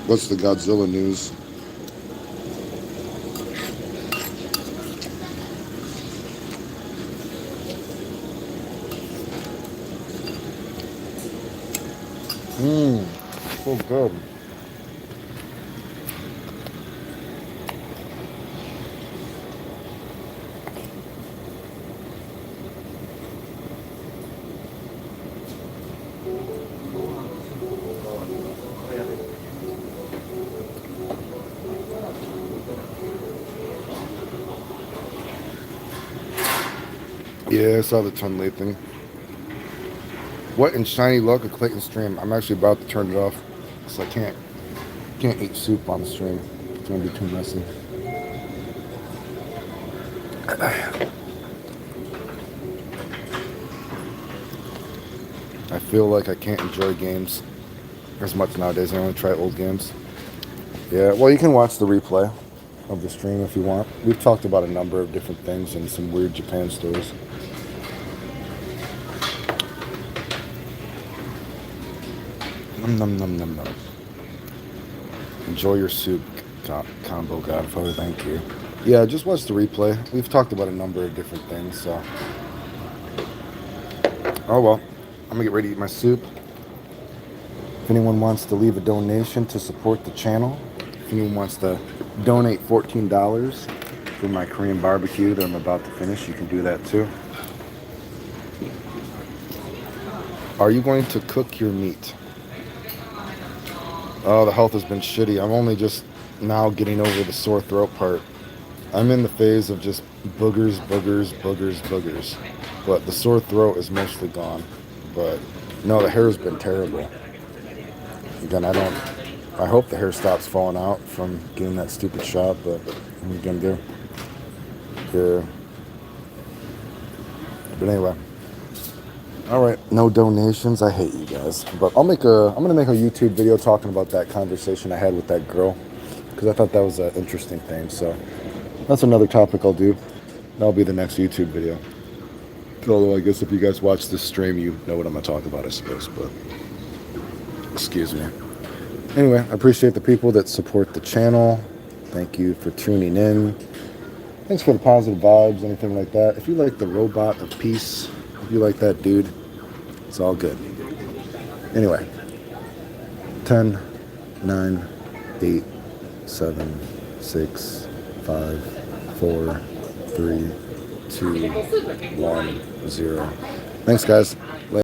What's the Godzilla news? So good. Yeah, I saw the Tunley thing. What in shiny luck of Clayton stream? I'm actually about to turn it off because I can't eat soup on the stream. It's gonna be too messy. I feel like I can't enjoy games as much nowadays. I only try old games. Yeah, well, you can watch the replay of the stream if you want. We've talked about a number of different things and some weird Japan stories. Num num num num. Enjoy your soup, combo Godfather. Thank you. Yeah, just watch the replay. We've talked about a number of different things, so. Oh well, I'm gonna get ready to eat my soup. If anyone wants to leave a donation to support the channel, if anyone wants to donate $14 for my Korean barbecue that I'm about to finish, you can do that too. Are you going to cook your meat? Oh, the health has been shitty. I'm only just now getting over the sore throat part. I'm in the phase of just boogers. But the sore throat is mostly gone. But no, the hair's been terrible. Again, I hope the hair stops falling out from getting that stupid shot, but what are you gonna do? Yeah. But anyway. All right, no donations. I hate you guys, but I'm gonna make a YouTube video talking about that conversation I had with that girl because I thought that was an interesting thing. So that's another topic I'll do. That'll be the next YouTube video. Although I guess if you guys watch this stream, you know what I'm gonna talk about, I suppose. But excuse me. Anyway, I appreciate the people that support the channel. Thank you for tuning in. Thanks for the positive vibes, anything like that. If you like the robot of peace, if you like that dude, it's all good. Anyway, 10, 9, 8, 7, 6, 5, 4, 3, 2, 1, 0. Thanks, guys. Later.